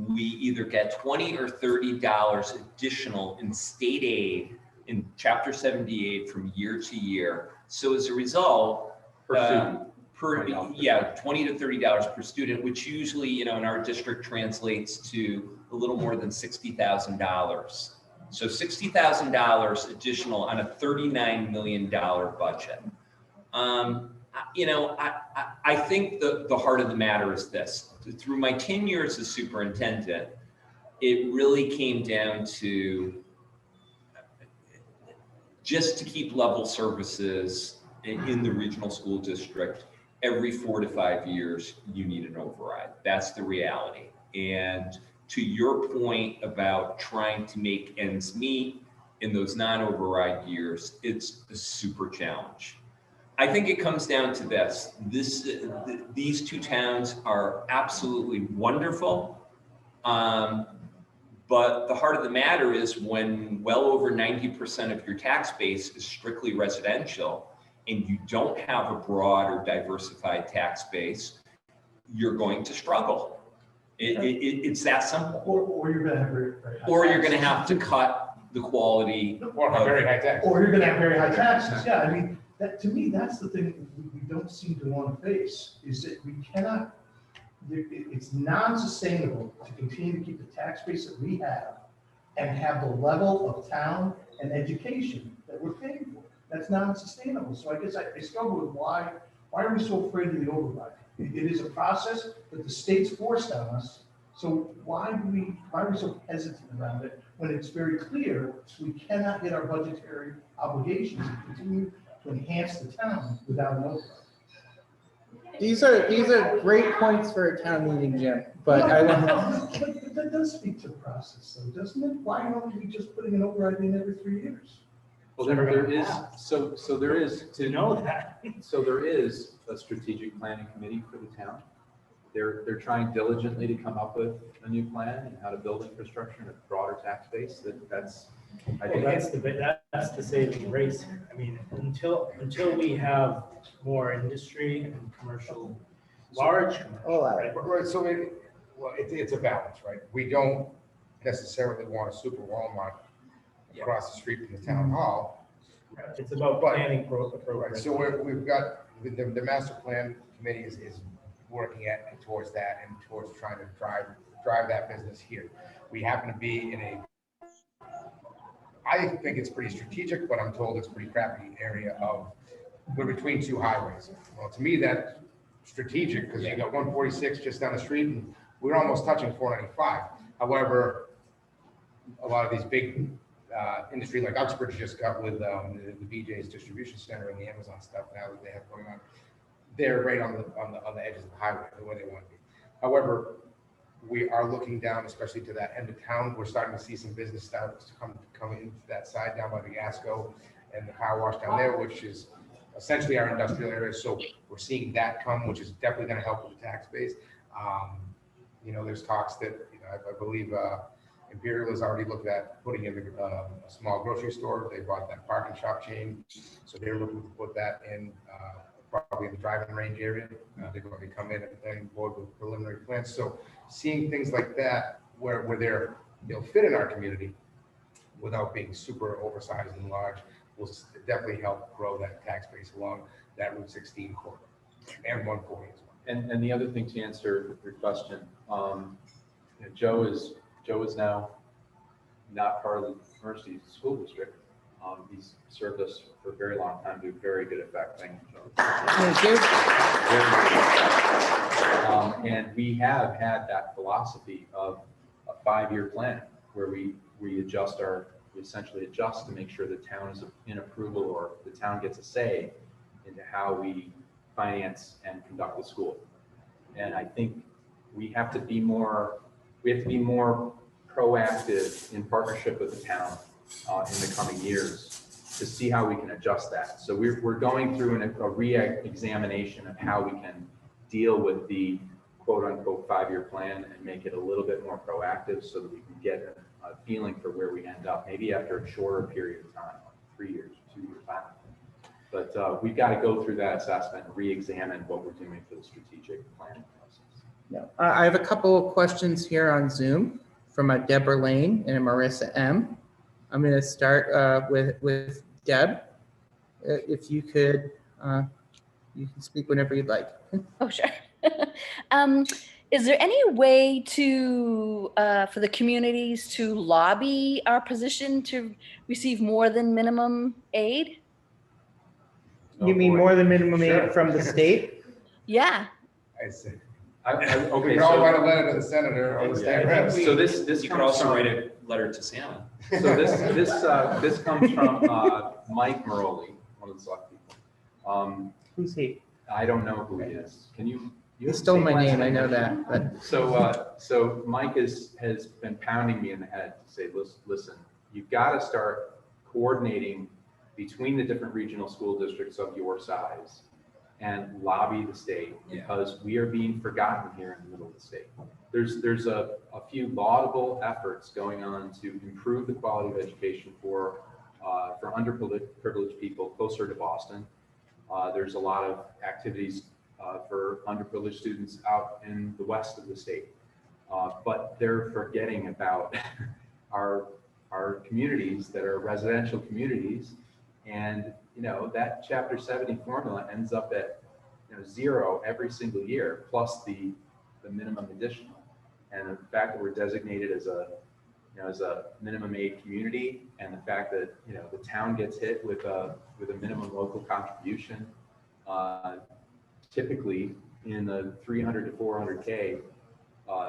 we either get $20 or $30 additional in state aid in Chapter 78 from year to year. So as a result, Per student. $20 to $30 per student, which usually, in our district translates to a little more than $60,000. So $60,000 additional on a $39 million budget. I think the heart of the matter is this. Through my 10 years as superintendent, it really came down to just to keep level services in the regional school district. Every 4 to 5 years, you need an override. That's the reality. And to your point about trying to make ends meet in those non-override years, it's a super challenge. I think it comes down to this. These two towns are absolutely wonderful. But the heart of the matter is when well over 90% of your tax base is strictly residential and you don't have a broad or diversified tax base, you're going to struggle. It's that simple. Or you're gonna have very high Or you're going to taxes. have to cut the quality. Or have very high tax. Or you're gonna have very high taxes, yeah, I mean, that, to me, that's the thing we don't seem to want to face, is that we cannot, it's non-sustainable to continue to keep the tax base that we have and have the level of town and education that we're paying for. That's non-sustainable, so I guess I struggle with why are we so afraid of the override? It is a process that the state's forced on us, so why are we so hesitant around it when it's very clear we cannot hit our budgetary obligations and continue to enhance the town without an override? We can These are great points for a town meeting, Jim, but I don't. But that does speak to the process, though, doesn't it? Why aren't we just putting an override in every 3 years? Well, there is, so there is, To know that. so there is a strategic planning committee for the town. They're trying diligently to come up with a new plan and how to build infrastructure and a broader tax base. I think That's the saving grace. I mean, until we have more industry and commercial, large commercial, right? Right, so it's a balance, right? We don't necessarily want a super Walmart across the street from the town hall. It's about But- planning Right, programs. so we've got, the master plan committee is working towards that and towards trying to drive that business here. We happen to be in I think it's pretty strategic, but I'm told it's a pretty crappy area we're between two highways. Well, to me, that's strategic because you got 146 just down the street and we're almost touching 495. However, a lot of these big industry like Uxbridge just got with the BJ's distribution center and the Amazon stuff now that they have going on. They're right on the edges of the highway, the way they want to be. However, we are looking down, especially to that end of town. We're starting to see some business starts to come into that side down by the Gasco and the car wash down there, which is essentially our industrial area. So we're seeing that come, which is definitely going to help with the tax base. There's talks that I believe Imperial has already looked at putting in a small grocery store. They bought that parking shop chain, so they're looking to put that in. Probably in the driving range area. They're going to come in and board with preliminary plans. So seeing things like that where they'll fit in our community without being super oversized and large will definitely help grow that tax base along that Route 16 corridor and 140 as well. And the other thing to answer your question, Joe is now not part of the Mercy School District. He's served us for a very long time to very good effect. Thank you, Joe. Thank you. And we have had that philosophy of a 5-year plan where we essentially adjust to make sure the town is in approval or the town gets a say into how we finance and conduct the school. And I think we have to be more proactive in partnership with the town in the coming years to see how we can adjust that. So we're going through a re-examination of how we can deal with the quote unquote 5-year plan and make it a little bit more proactive so that we can get a feeling for where we end up, maybe after a shorter period of time, like 3 years, 2 years out. But we've got to go through that assessment and re-examine what we're doing for the strategic planning process. No. I have a couple of questions here on Zoom from a Deborah Lane and a Marissa M. I'm going to start with Deb. If you could, you can speak whenever you'd like. Oh, sure. Is there any way to, for the communities to lobby our position to receive more than minimum aid? You mean more than minimum Sure. aid from the state? Yeah. I see. Okay, We can all so- write a letter to the senator or the state reps. So this You could comes also from- write a letter to Santa. So this comes from Mike Maroli, one of the select people. Who's he? I don't know who he is. Can you? He stole my name, I know that, but So Mike has been pounding me in the head to say, listen, you've got to start coordinating between the different regional school districts of your size and lobby the state because we are being forgotten here in the middle of the state. There's a few laudable efforts going on to improve the quality of education for underprivileged people closer to Boston. There's a lot of activities for underprivileged students out in the west of the state. But they're forgetting about our communities that are residential communities. And, that Chapter 70 formula ends up at 0 every single year, plus the minimum additional. And the fact that we're designated as a minimum aid community, and the fact that the town gets hit with a minimum local contribution, typically in the 300 to 400K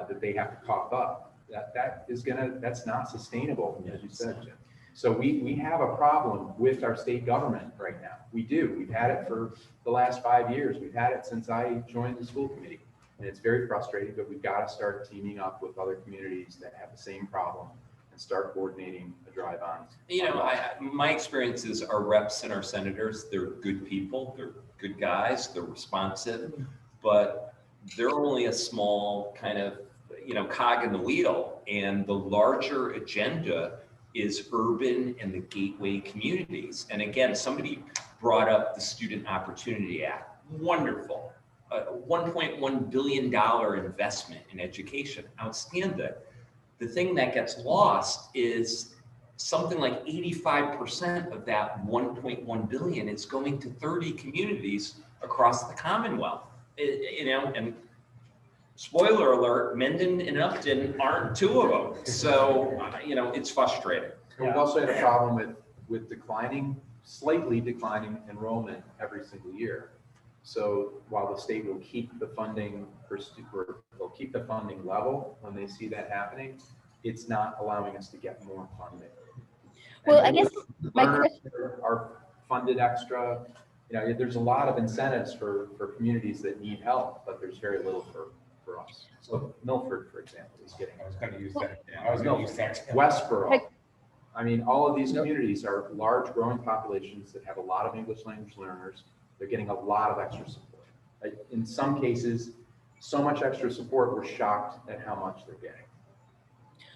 that they have to cough up. That's not sustainable, as you said, Jim. So we have a problem with our state government right now. We do. We've had it for the last 5 years. We've had it since I joined the school committee. And it's very frustrating, but we've got to start teaming up with other communities that have the same problem and start coordinating a drive on. You know, my experience is our reps and our senators, they're good people, they're good guys, they're responsive, but they're only a small kind of, you know, cog in the wheel. And the larger agenda is urban and the gateway communities. And again, somebody brought up the Student Opportunity Act. Wonderful. $1.1 billion investment in education. Outstanding. The thing that gets lost is something like 85% of that 1.1 billion is going to 30 communities across the Commonwealth. You know, and spoiler alert, Mendon and Upton aren't two of them. So, you know, it's frustrating. And we've also had a problem with slightly declining enrollment every single year. So while the state will keep the funding they'll keep the funding level when they see that happening, it's not allowing us to get more funding. Well, And I guess my learners question, are funded extra. You know, there's a lot of incentives for communities that need help, but there's very little for us. So Milford, for example, is getting. I was going to use that. I was going to use that. Westboro. I mean, all of these communities are large growing populations that have a lot of English language learners. They're getting a lot of extra support. In some cases, so much extra support, we're shocked at how much they're getting.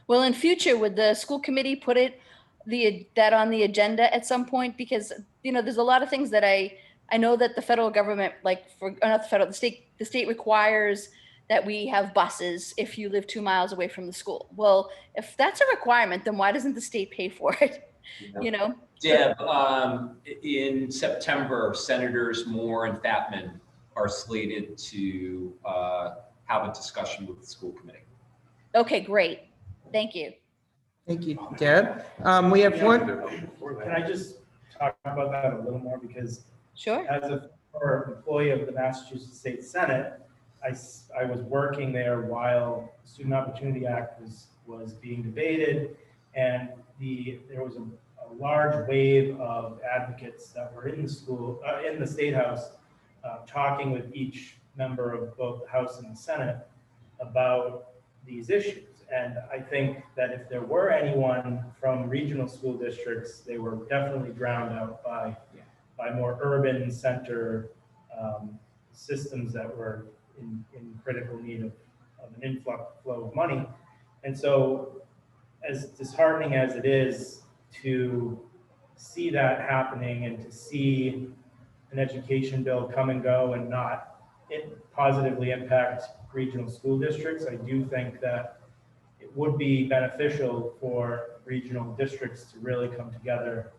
well, in future, would the school committee put that on the agenda at some point? Because, you know, there's a lot of things that I know that the federal government, the state requires that we have buses if you live 2 miles away from the school. Well, if that's a requirement, then why doesn't the state pay for it? You know? Deb, in September, Senators Moore and Fatman are slated to have a discussion with the school committee. Okay, great. Thank you. Thank you, Deb. We have one. Can I just talk about that a little more? Because Sure. as a former employee of the Massachusetts State Senate, I was working there while the Student Opportunity Act was being debated, and there was a large wave of advocates that were in the school, in the State House, talking with each member of both the House and the Senate about these issues. And I think that if there were anyone from regional school districts, they were definitely drowned out by more urban center systems that were in critical need of an influx flow of money. And so, as disheartening as it is to see that happening and to see an education bill come and go and not positively impact regional school districts, I do think that it would be beneficial for regional districts to really come together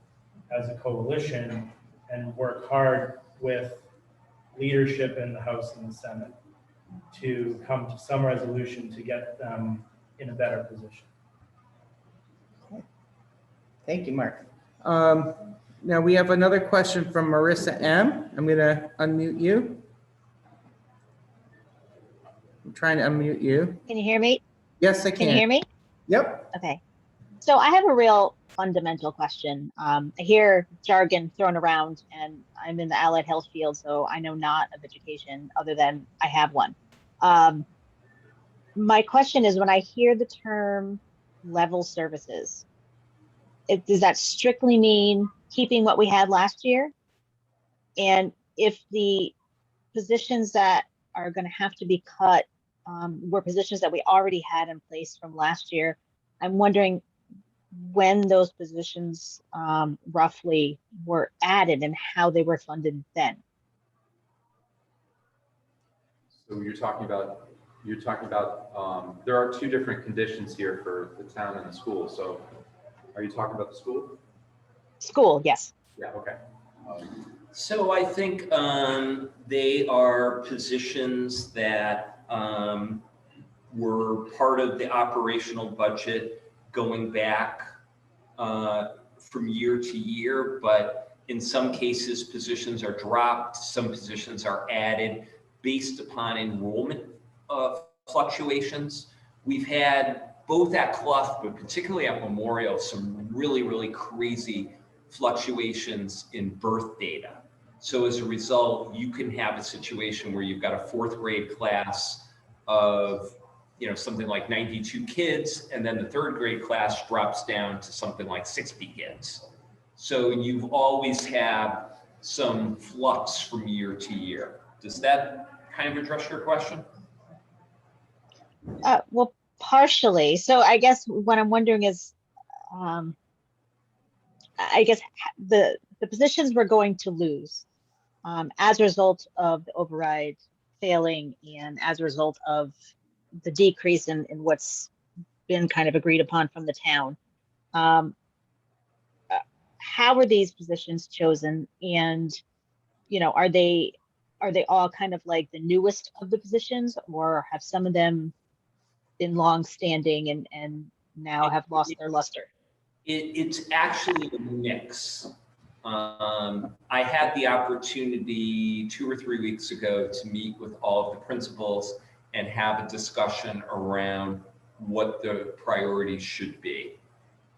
as a coalition and work hard with leadership in the House and the Senate to come to some resolution to get them in a better position. Thank you, Mark. Now we have another question from Marissa M. I'm going to unmute you. I'm trying to unmute you. Can you hear me? Yes, I can. Can you hear me? Yep. Okay. So I have a real fundamental question. I hear jargon thrown around, and I'm in the allied health field, so I know not of education other than I have one. My question is, when I hear the term level services, does that strictly mean keeping what we had last year? And if the positions that are going to have to be cut were positions that we already had in place from last year, I'm wondering when those positions roughly were added and how they were funded then. So you're talking about, there are two different conditions here for the town and the school. So are you talking about the school? School, yes. Yeah, okay. So I think they are positions that were part of the operational budget going back from year to year, but in some cases, positions are dropped, some positions are added based upon enrollment fluctuations. We've had both at Clough, but particularly at Memorial, some really, really crazy fluctuations in birth data. So as a result, you can have a situation where you've got a 4th grade class of, you know, something like 92 kids, and then the 3rd grade class drops down to something like 60 kids. So you've always had some flux from year to year. Does that kind of address your question? Well, partially. So I guess what I'm wondering is, I guess the positions we're going to lose as a result of the override failing and as a result of the decrease in what's been kind of agreed upon from the town. How are these positions chosen? And, you know, are they all kind of like the newest of the positions, or have some of them been long-standing and now have lost their luster? It's actually a mix. I had the opportunity 2 or 3 weeks ago to meet with all of the principals and have a discussion around what the priorities should be.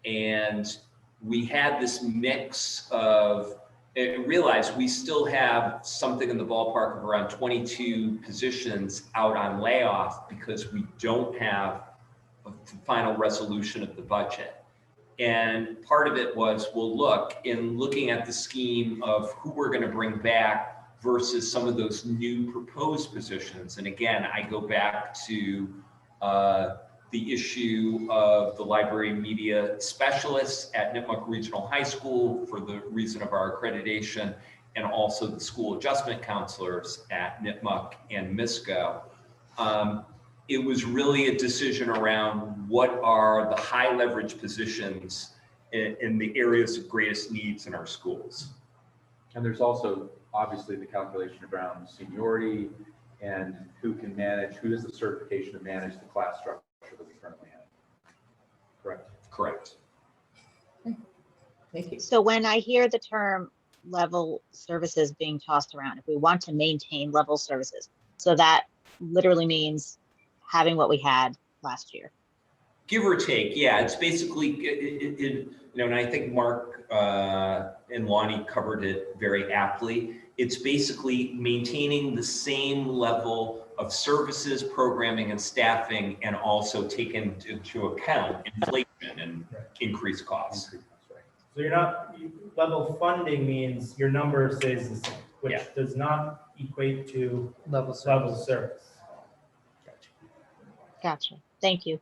And we had this mix of, realize we still have something in the ballpark of around 22 positions out on layoff because we don't have a final resolution of the budget. And part of it was, well, look, in looking at the scheme of who we're going to bring back versus some of those new proposed positions. And again, I go back to the issue of the library media specialists at Nipmuc Regional High School for the reason of our accreditation, and also the school adjustment counselors at Nipmuc and MISCO. It was really a decision around what are the high leverage positions in the areas of greatest needs in our schools. And there's also obviously the calculation around seniority and who can manage, who has the certification to manage the class structure that we currently have. Correct? Correct. Thank you. So when I hear the term level services being tossed around, if we want to maintain level services, so that literally means having what we had last year. Give or take, yeah. It's basically, you know, and I think Mark and Lawney covered it very aptly. It's basically maintaining the same level of services, programming, and staffing, and also taking into account inflation and increased costs. So you're not, level funding means your number stays the same, which Yeah. does not equate to Level service. Gotcha. Thank you.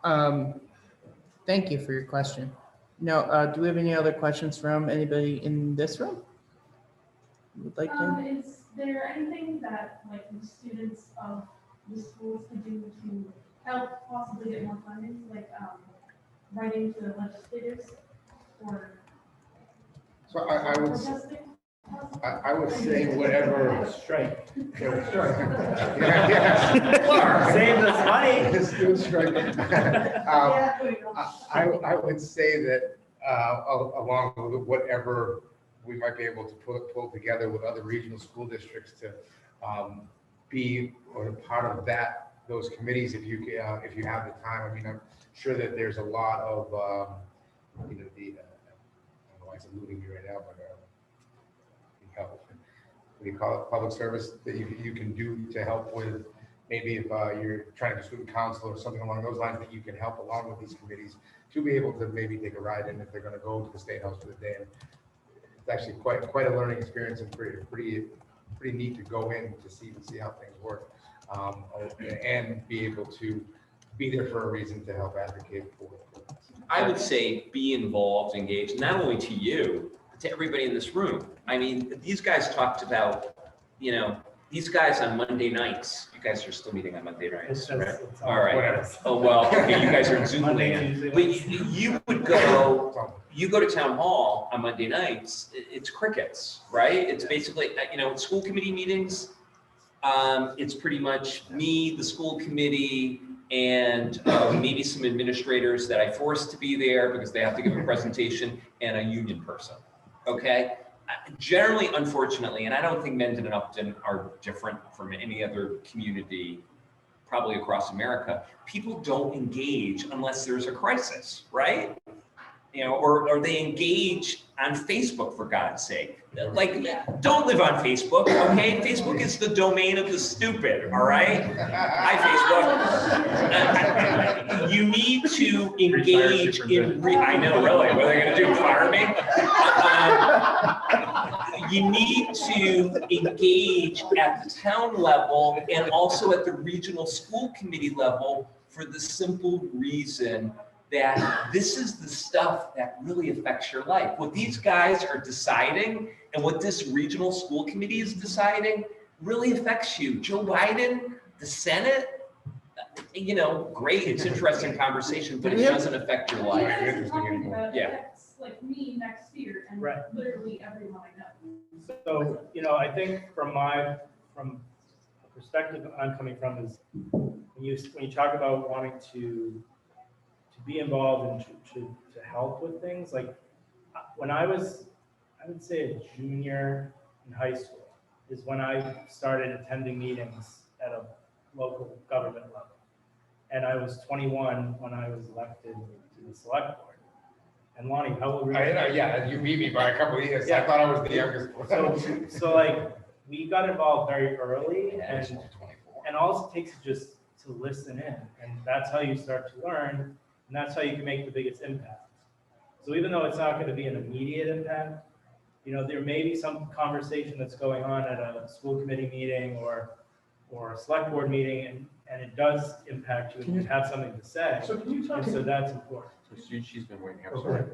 Thank you for your question. Now, do we have any other questions from anybody in this room? Would like to? Is there anything that like the students of the schools could do to help possibly get more funding, like writing to the legislators or So I would, protesting? I would say whatever. Strike. Yeah. Save us money. Let's do a strike. Yeah, there you go. I would say that along with whatever we might be able to pull together with other regional school districts to be or part of those committees if you have the time. I mean, I'm sure that there's a lot of you know, I don't know why it's eluding me right now, but help. What do you call it? Public service that you can do to help with, maybe if you're trying to do student council or something along those lines, that you can help along with these committees to be able to maybe take a ride in if they're going to go to the State House for the day. And it's actually quite a learning experience and pretty neat to go in to see how things work, and be able to be there for a reason to help advocate for it. I would say be involved, engaged, not only to you, but to everybody in this room. I mean, these guys talked about, you know, these guys on Monday nights, you guys are still meeting on Monday nights, right? All right. Whatever. Oh, well, okay, you guys are in Zoom Monday, land. Tuesday, But you would go, you go to town hall on Monday nights, it's crickets, right? It's basically, you know, school committee meetings, it's pretty much me, the school committee, and maybe some administrators that I forced to be there because they have to give a presentation, and a union person, okay? Generally, unfortunately, and I don't think Mendon and Upton are different from any other community, probably across America, people don't engage unless there's a crisis, right? You know, or they engage on Facebook, for God's sake. Like, don't live on Facebook, okay? Facebook is the domain of the stupid, all right? Hi, Facebook. You need to engage in, I know, really, what are they gonna do, fire me? You need to engage at the town level and also at the regional school committee level for the simple reason that this is the stuff that really affects your life. What these guys are deciding and what this regional school committee is deciding really affects you. Joe Biden, the Senate, you know, great, it's interesting conversation, but it doesn't affect your life. Yeah. Like me next year and Right. literally everyone I know. So, you know, I think from the perspective I'm coming from is when you talk about wanting to be involved and to help with things, like when I was, I would say a junior in high school is when I started attending meetings at a local government level. And I was 21 when I was elected to the select board. And Lawney, how old were you? Yeah, you beat me by a couple of years. Yeah. I thought I was the youngest. So like, we got involved very early, and all it takes is just to listen in, and that's how you start to learn, and that's how you can make the biggest impact. So even though it's not gonna be an immediate impact, you know, there may be some conversation that's going on at a school committee meeting or a select board meeting, and it does impact you, and you have something to say, So can you talk? and so that's important. She's been waiting. I'm Okay. sorry.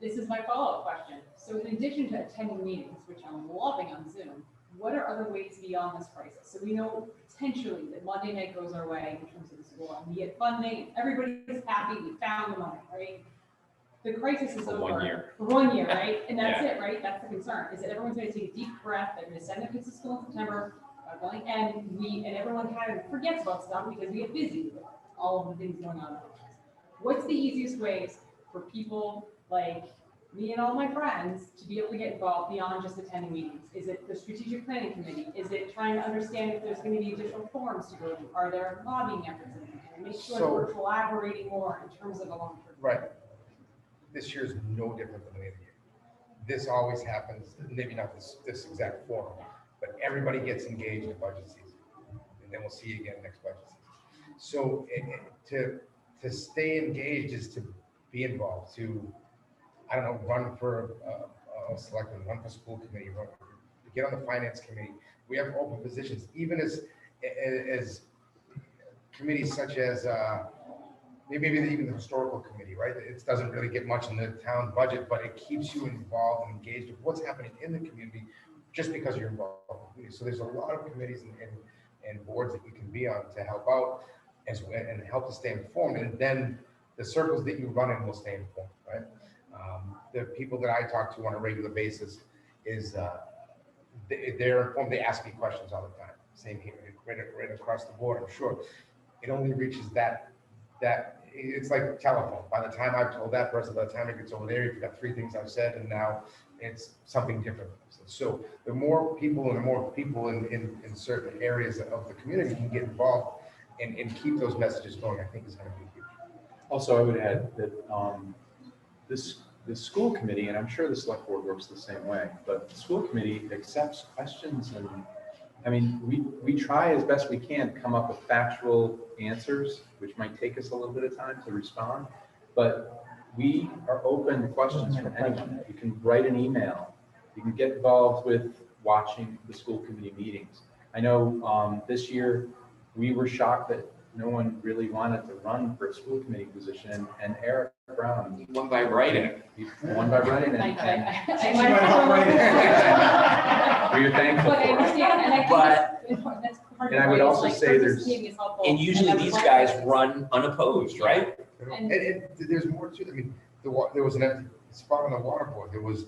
This is my follow-up question. So in addition to attending meetings, which I'm loving on Zoom, what are other ways beyond this crisis? So we know potentially that Monday night goes our way in terms of the school, and we get funding, everybody's happy, we found the money, right? The crisis is For over. 1 year. For 1 year, right? And that's it, right? That's the concern, is that everyone's gonna take a deep breath, they're gonna send their kids to school in September, and everyone kind of forgets about stuff because we get busy with all of the things going on. What's the easiest ways for people like me and all my friends to be able to get involved beyond just attending meetings? Is it the strategic planning committee? Is it trying to understand if there's going to be additional forums to go to? Are there lobbying efforts in there? Make sure that we're collaborating more in terms of a long-term. Right. This year is no different than any other year. This always happens, maybe not this exact forum, but everybody gets engaged in budget season. And then we'll see you again next budget season. So to stay engaged is to be involved, to, I don't know, run for a selectman, run for school committee, get on the finance committee. We have open positions, even as committees such as maybe even the historical committee, right? It doesn't really get much in the town budget, but it keeps you involved and engaged with what's happening in the community just because you're involved in the community. So there's a lot of committees and boards that you can be on to help out and help to stay informed. And then the circles that you run in will stay informed, right? The people that I talk to on a regular basis is they're informed. They ask me questions all the time. Same here, right across the board. I'm sure it only reaches that it's like telephone. By the time I've told that person, by the time it gets over there, you've got 3 things I've said, and now it's something different. So the more people in certain areas of the community can get involved and keep those messages going, I think is going to be huge. Also, I would add that the school committee, and I'm sure the select board works the same way, but the school committee accepts questions, and I mean, we try as best we can to come up with factual answers, which might take us a little bit of time to respond, but we are open to questions from anyone. You can write an email. You can get involved with watching the school committee meetings. I know this year we were shocked that no one really wanted to run for a school committee position, and Eric Brown Won by writing. he won by writing, and we are thankful But I for it. understand, and I think that's part And of I would why also it's like say there's- participating is helpful. And usually that's these why- guys run unopposed, right? And there's more to it. I mean, there was an empty spot on the water board. There was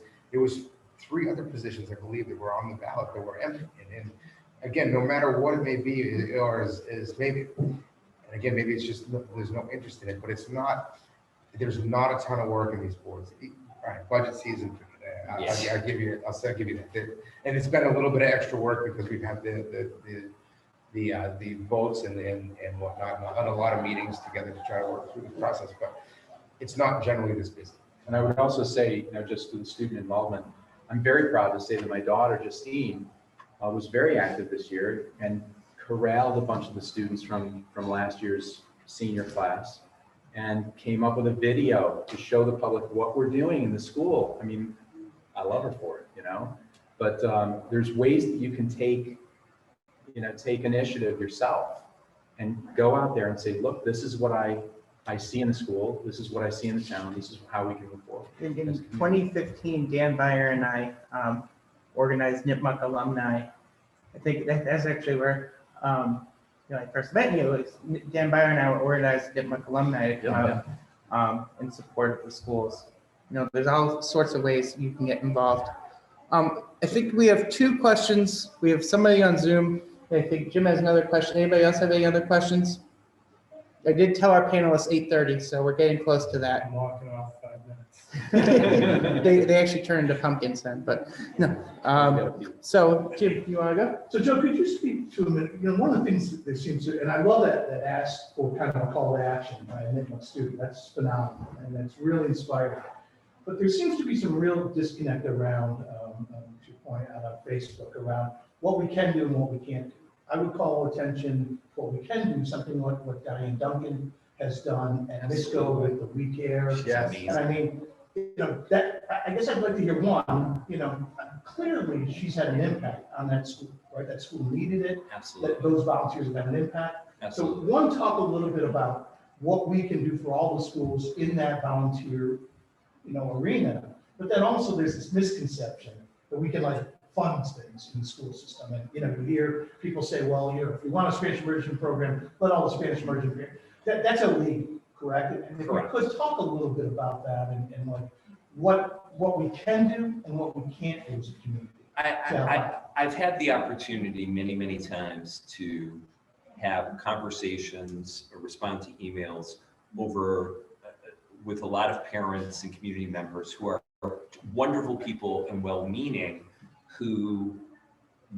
3 other positions, I believe, that were on the ballot that were empty. And again, no matter what it may be, or is maybe, and again, maybe it's just there's no interest in it, but it's not. There's not a ton of work in these boards. All right, budget season. I'll give you that. And it's been a little bit of extra work because we've had the the votes and whatnot, and on a lot of meetings together to try to work through the process, but it's not generally this busy. And I would also say, just to the student involvement, I'm very proud to say that my daughter, Justine, was very active this year and corralled a bunch of the students from last year's senior class and came up with a video to show the public what we're doing in the school. I mean, I love her for it, but there's ways that you can take initiative yourself and go out there and say, look, this is what I see in the school. This is what I see in the town. This is how we can move forward. In 2015, Dan Byer and I organized Nipmuc alumni. I think that's actually where I first met you. It was Dan Byer and I organized Nipmuc alumni in support of the schools. There's all sorts of ways you can get involved. I think we have 2 questions. We have somebody on Zoom. I think Jim has another question. Anybody else have any other questions? I did tell our panelists 8:30, so we're getting close to that. I'm walking off 5 minutes. They actually turn into pumpkins then, but no. So Jim, you want to go? So Joe, could you speak to a minute? One of the things that there seems to, and I love that ask for kind of a call to action by a Nipmuc student. That's phenomenal, and that's really inspiring. But there seems to be some real disconnect around, to your point out on Facebook, around what we can do and what we can't do. I would call attention what we can do, something like what Diane Duncan has done at Misco with the We Care. Yes. And I mean, that I guess I'd like to hear one, clearly she's had an impact on that school, right? That school needed it. Absolutely. That those volunteers have had an impact. Absolutely. So one, talk a little bit about what we can do for all the schools in that volunteer, arena. But then also there's this misconception that we can fund things in the school system. And, you hear people say, well, if we want a Spanish immersion program, let all the Spanish immersion, that's illegal, correct? And if we could talk a little bit about that and what we can do and what we can't do as a community. I've had the opportunity many times to have conversations or respond to emails with a lot of parents and community members who are wonderful people and well-meaning, who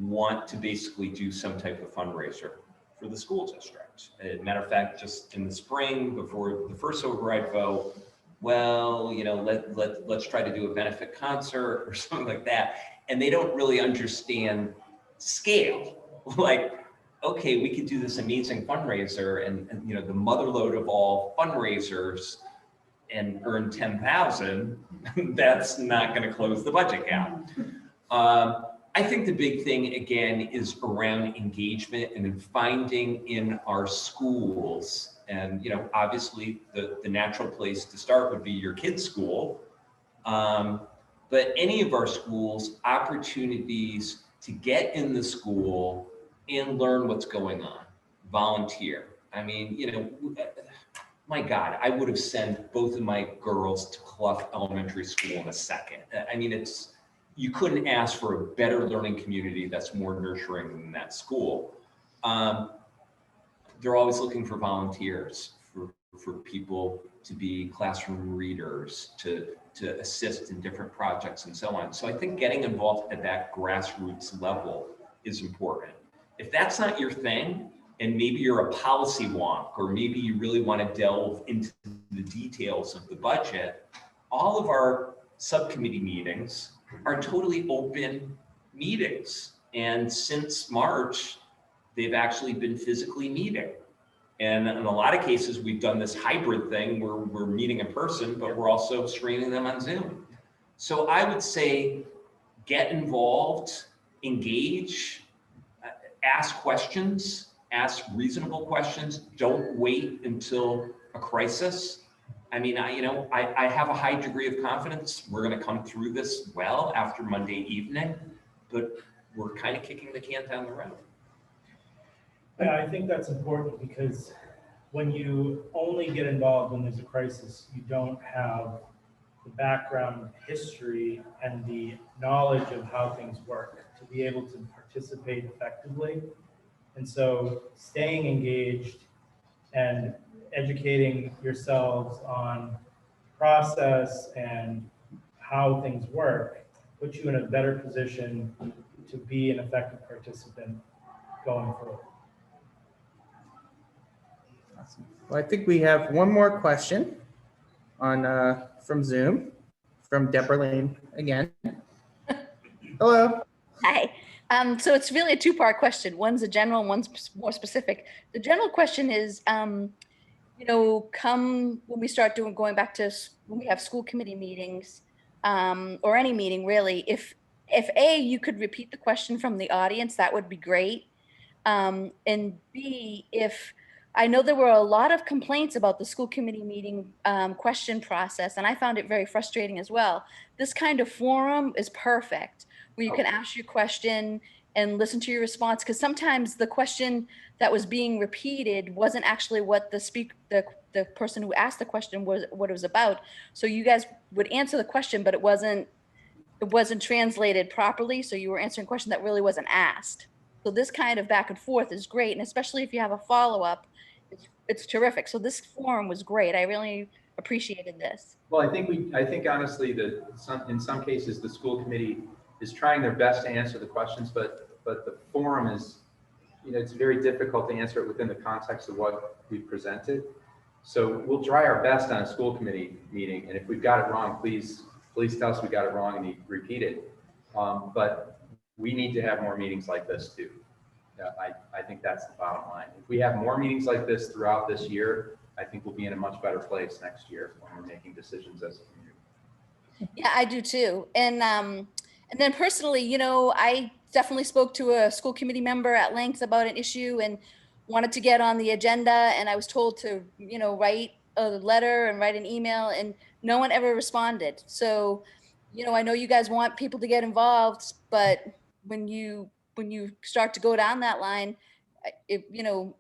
want to basically do some type of fundraiser for the school district. As a matter of fact, just in the spring before the first override vote, let's try to do a benefit concert or something like that. And they don't really understand scale. Okay, we could do this amazing fundraiser and the motherlode of all fundraisers and earn 10,000, that's not going to close the budget gap. I think the big thing, again, is around engagement and in finding in our schools. And, obviously the natural place to start would be your kid's school. But any of our schools, opportunities to get in the school and learn what's going on, volunteer. I mean, my God, I would have sent both of my girls to Clough Elementary School in a second. I mean, you couldn't ask for a better learning community that's more nurturing than that school. They're always looking for volunteers, for people to be classroom readers, to assist in different projects and so on. So I think getting involved at that grassroots level is important. If that's not your thing, and maybe you're a policy wonk, or maybe you really want to delve into the details of the budget, all of our subcommittee meetings are totally open meetings. And since March, they've actually been physically meeting. And in a lot of cases, we've done this hybrid thing where we're meeting in person, but we're also streaming them on Zoom. So I would say, get involved, engage, ask questions, ask reasonable questions. Don't wait until a crisis. I mean, I have a high degree of confidence we're going to come through this well after Monday evening, but we're kind of kicking the can down the road. Yeah, I think that's important because when you only get involved when there's a crisis, you don't have the background history and the knowledge of how things work to be able to participate effectively. And so staying engaged and educating yourselves on process and how things work puts you in a better position to be an effective participant going forward. Well, I think we have one more question on from Zoom, from Deborah Lane again. Hello. Hi. So it's really a two-part question. One's a general, and one's more specific. The general question is, you know, come when we start going back to when we have school committee meetings, or any meeting really, if A, you could repeat the question from the audience, that would be great. And B, if I know there were a lot of complaints about the school committee meeting question process, and I found it very frustrating as well. This kind of forum is perfect, where you can ask your question and listen to your response, because sometimes the question that was being repeated wasn't actually what the person who asked the question was, what it was about. So you guys would answer the question, but it wasn't translated properly. So you were answering a question that really wasn't asked. So this kind of back and forth is great. And especially if you have a follow-up, it's terrific. So this forum was great. I really appreciated this. Well, I think honestly that in some cases, the school committee is trying their best to answer the questions, but the forum is, you know, it's very difficult to answer it within the context of what we presented. So we'll try our best on a school committee meeting. And if we've got it wrong, please tell us we got it wrong and repeat it. But we need to have more meetings like this too. Yeah, I think that's the bottom line. If we have more meetings like this throughout this year, I think we'll be in a much better place next year when we're making decisions as a community. Yeah, I do too. And then personally, you know, I definitely spoke to a school committee member at length about an issue and wanted to get on the agenda. And I was told to, you know, write a letter and write an email, and no one ever responded. So, you know, I know you guys want people to get involved, but when you start to go down that line, you know,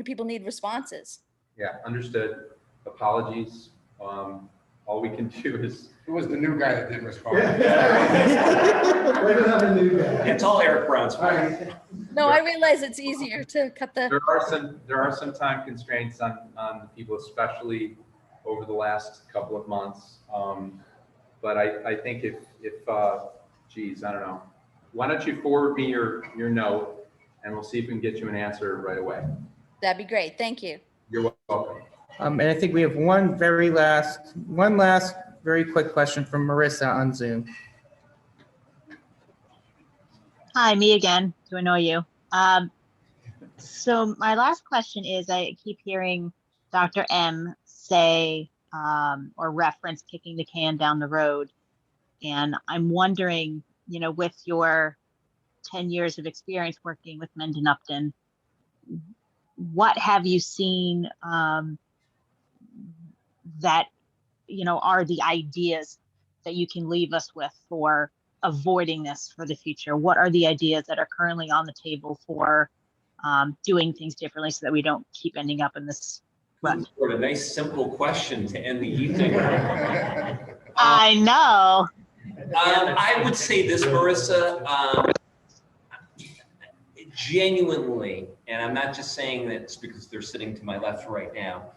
people need responses. Yeah, understood. Apologies. All we can do is. It was the new guy that didn't respond. It's all Eric Brown's fault. No, I realize it's easier to cut the. There are some time constraints on the people, especially over the last couple of months. But I think if geez, I don't know. Why don't you forward me your note, and we'll see if we can get you an answer right away. That'd be great. Thank you. You're welcome. And I think we have one last very quick question from Marissa on Zoom. Hi, me again, to annoy you. So my last question is, I keep hearing Dr. M say or reference kicking the can down the road. And I'm wondering, you know, with your 10 years of experience working with Mendon-Upton, what have you seen that, you know, are the ideas that you can leave us with for avoiding this for the future? What are the ideas that are currently on the table for doing things differently so that we don't keep ending up in this rut? What a nice, simple question to end the evening. I know. I would say this, Marissa, genuinely, and I'm not just saying this because they're sitting to my left right now,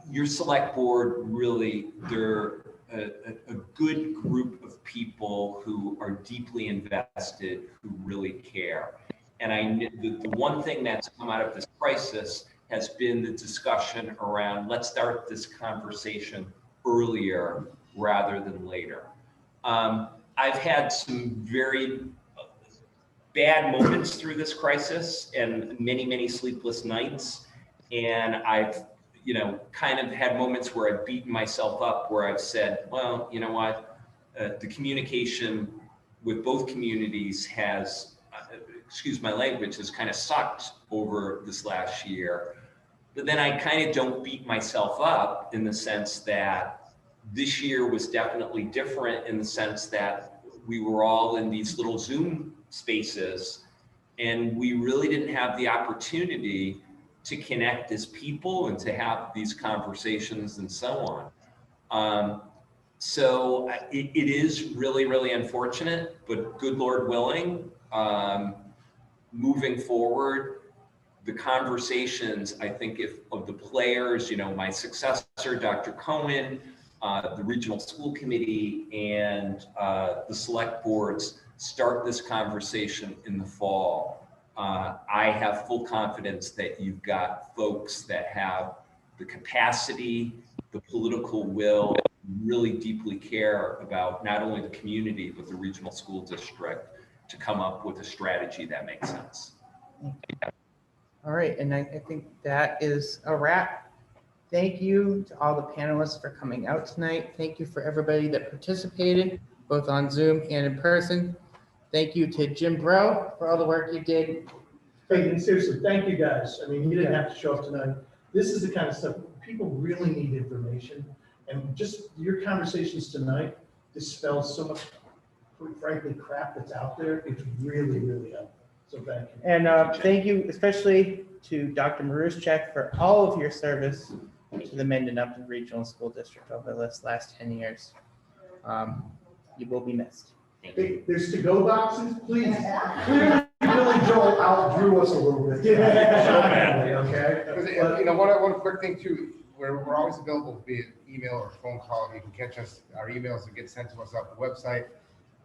your select board really, they're a good group of people who are deeply invested, who really care. And the one thing that's come out of this crisis has been the discussion around, let's start this conversation earlier rather than later. I've had some very bad moments through this crisis and many, many sleepless nights. And I've, you know, kind of had moments where I've beaten myself up, where I've said, well, you know what, the communication with both communities has, excuse my language, has kind of sucked over this last year. But then I kind of don't beat myself up in the sense that this year was definitely different in the sense that we were all in these little Zoom spaces and we really didn't have the opportunity to connect as people and to have these conversations and so on. So it is really, really unfortunate, but good Lord willing, moving forward, the conversations, I think of the players, you know, my successor, Dr. Cohen, the regional school committee and the select boards start this conversation in the fall. I have full confidence that you've got folks that have the capacity, the political will, really deeply care about not only the community, but the regional school district to come up with a strategy that makes sense. All right, and I think that is a wrap. Thank you to all the panelists for coming out tonight. Thank you for everybody that participated, both on Zoom and in person. Thank you to Jim Bro for all the work you did. Hey, and seriously, thank you guys. I mean, you didn't have to show up tonight. This is the kind of stuff, people really need information. And just your conversations tonight dispels so much, frankly, crap that's out there. It's really, really helpful. So thank you. And thank you especially to Dr. Marusczak for all of your service to the Mendon-Upton Regional School District over this last 10 years. You will be missed. Hey, there's to-go boxes, please. Clearly, Billy Joel outdrew us a little bit. Shockingly, okay? Because, you know, one quick thing too, we're always available via email or phone call. You can catch us, our emails that get sent to us off the website.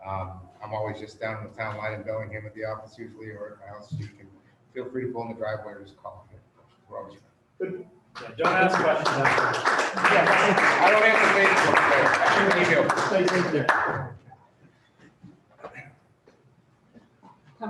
I'm always just down in the town line in Bellingham at the office usually, or at my house. You can feel free to pull in the driveway or just call me. We're always. Yeah, don't ask questions after. I don't answer Facebook, but I shoot an email. Stay safe there.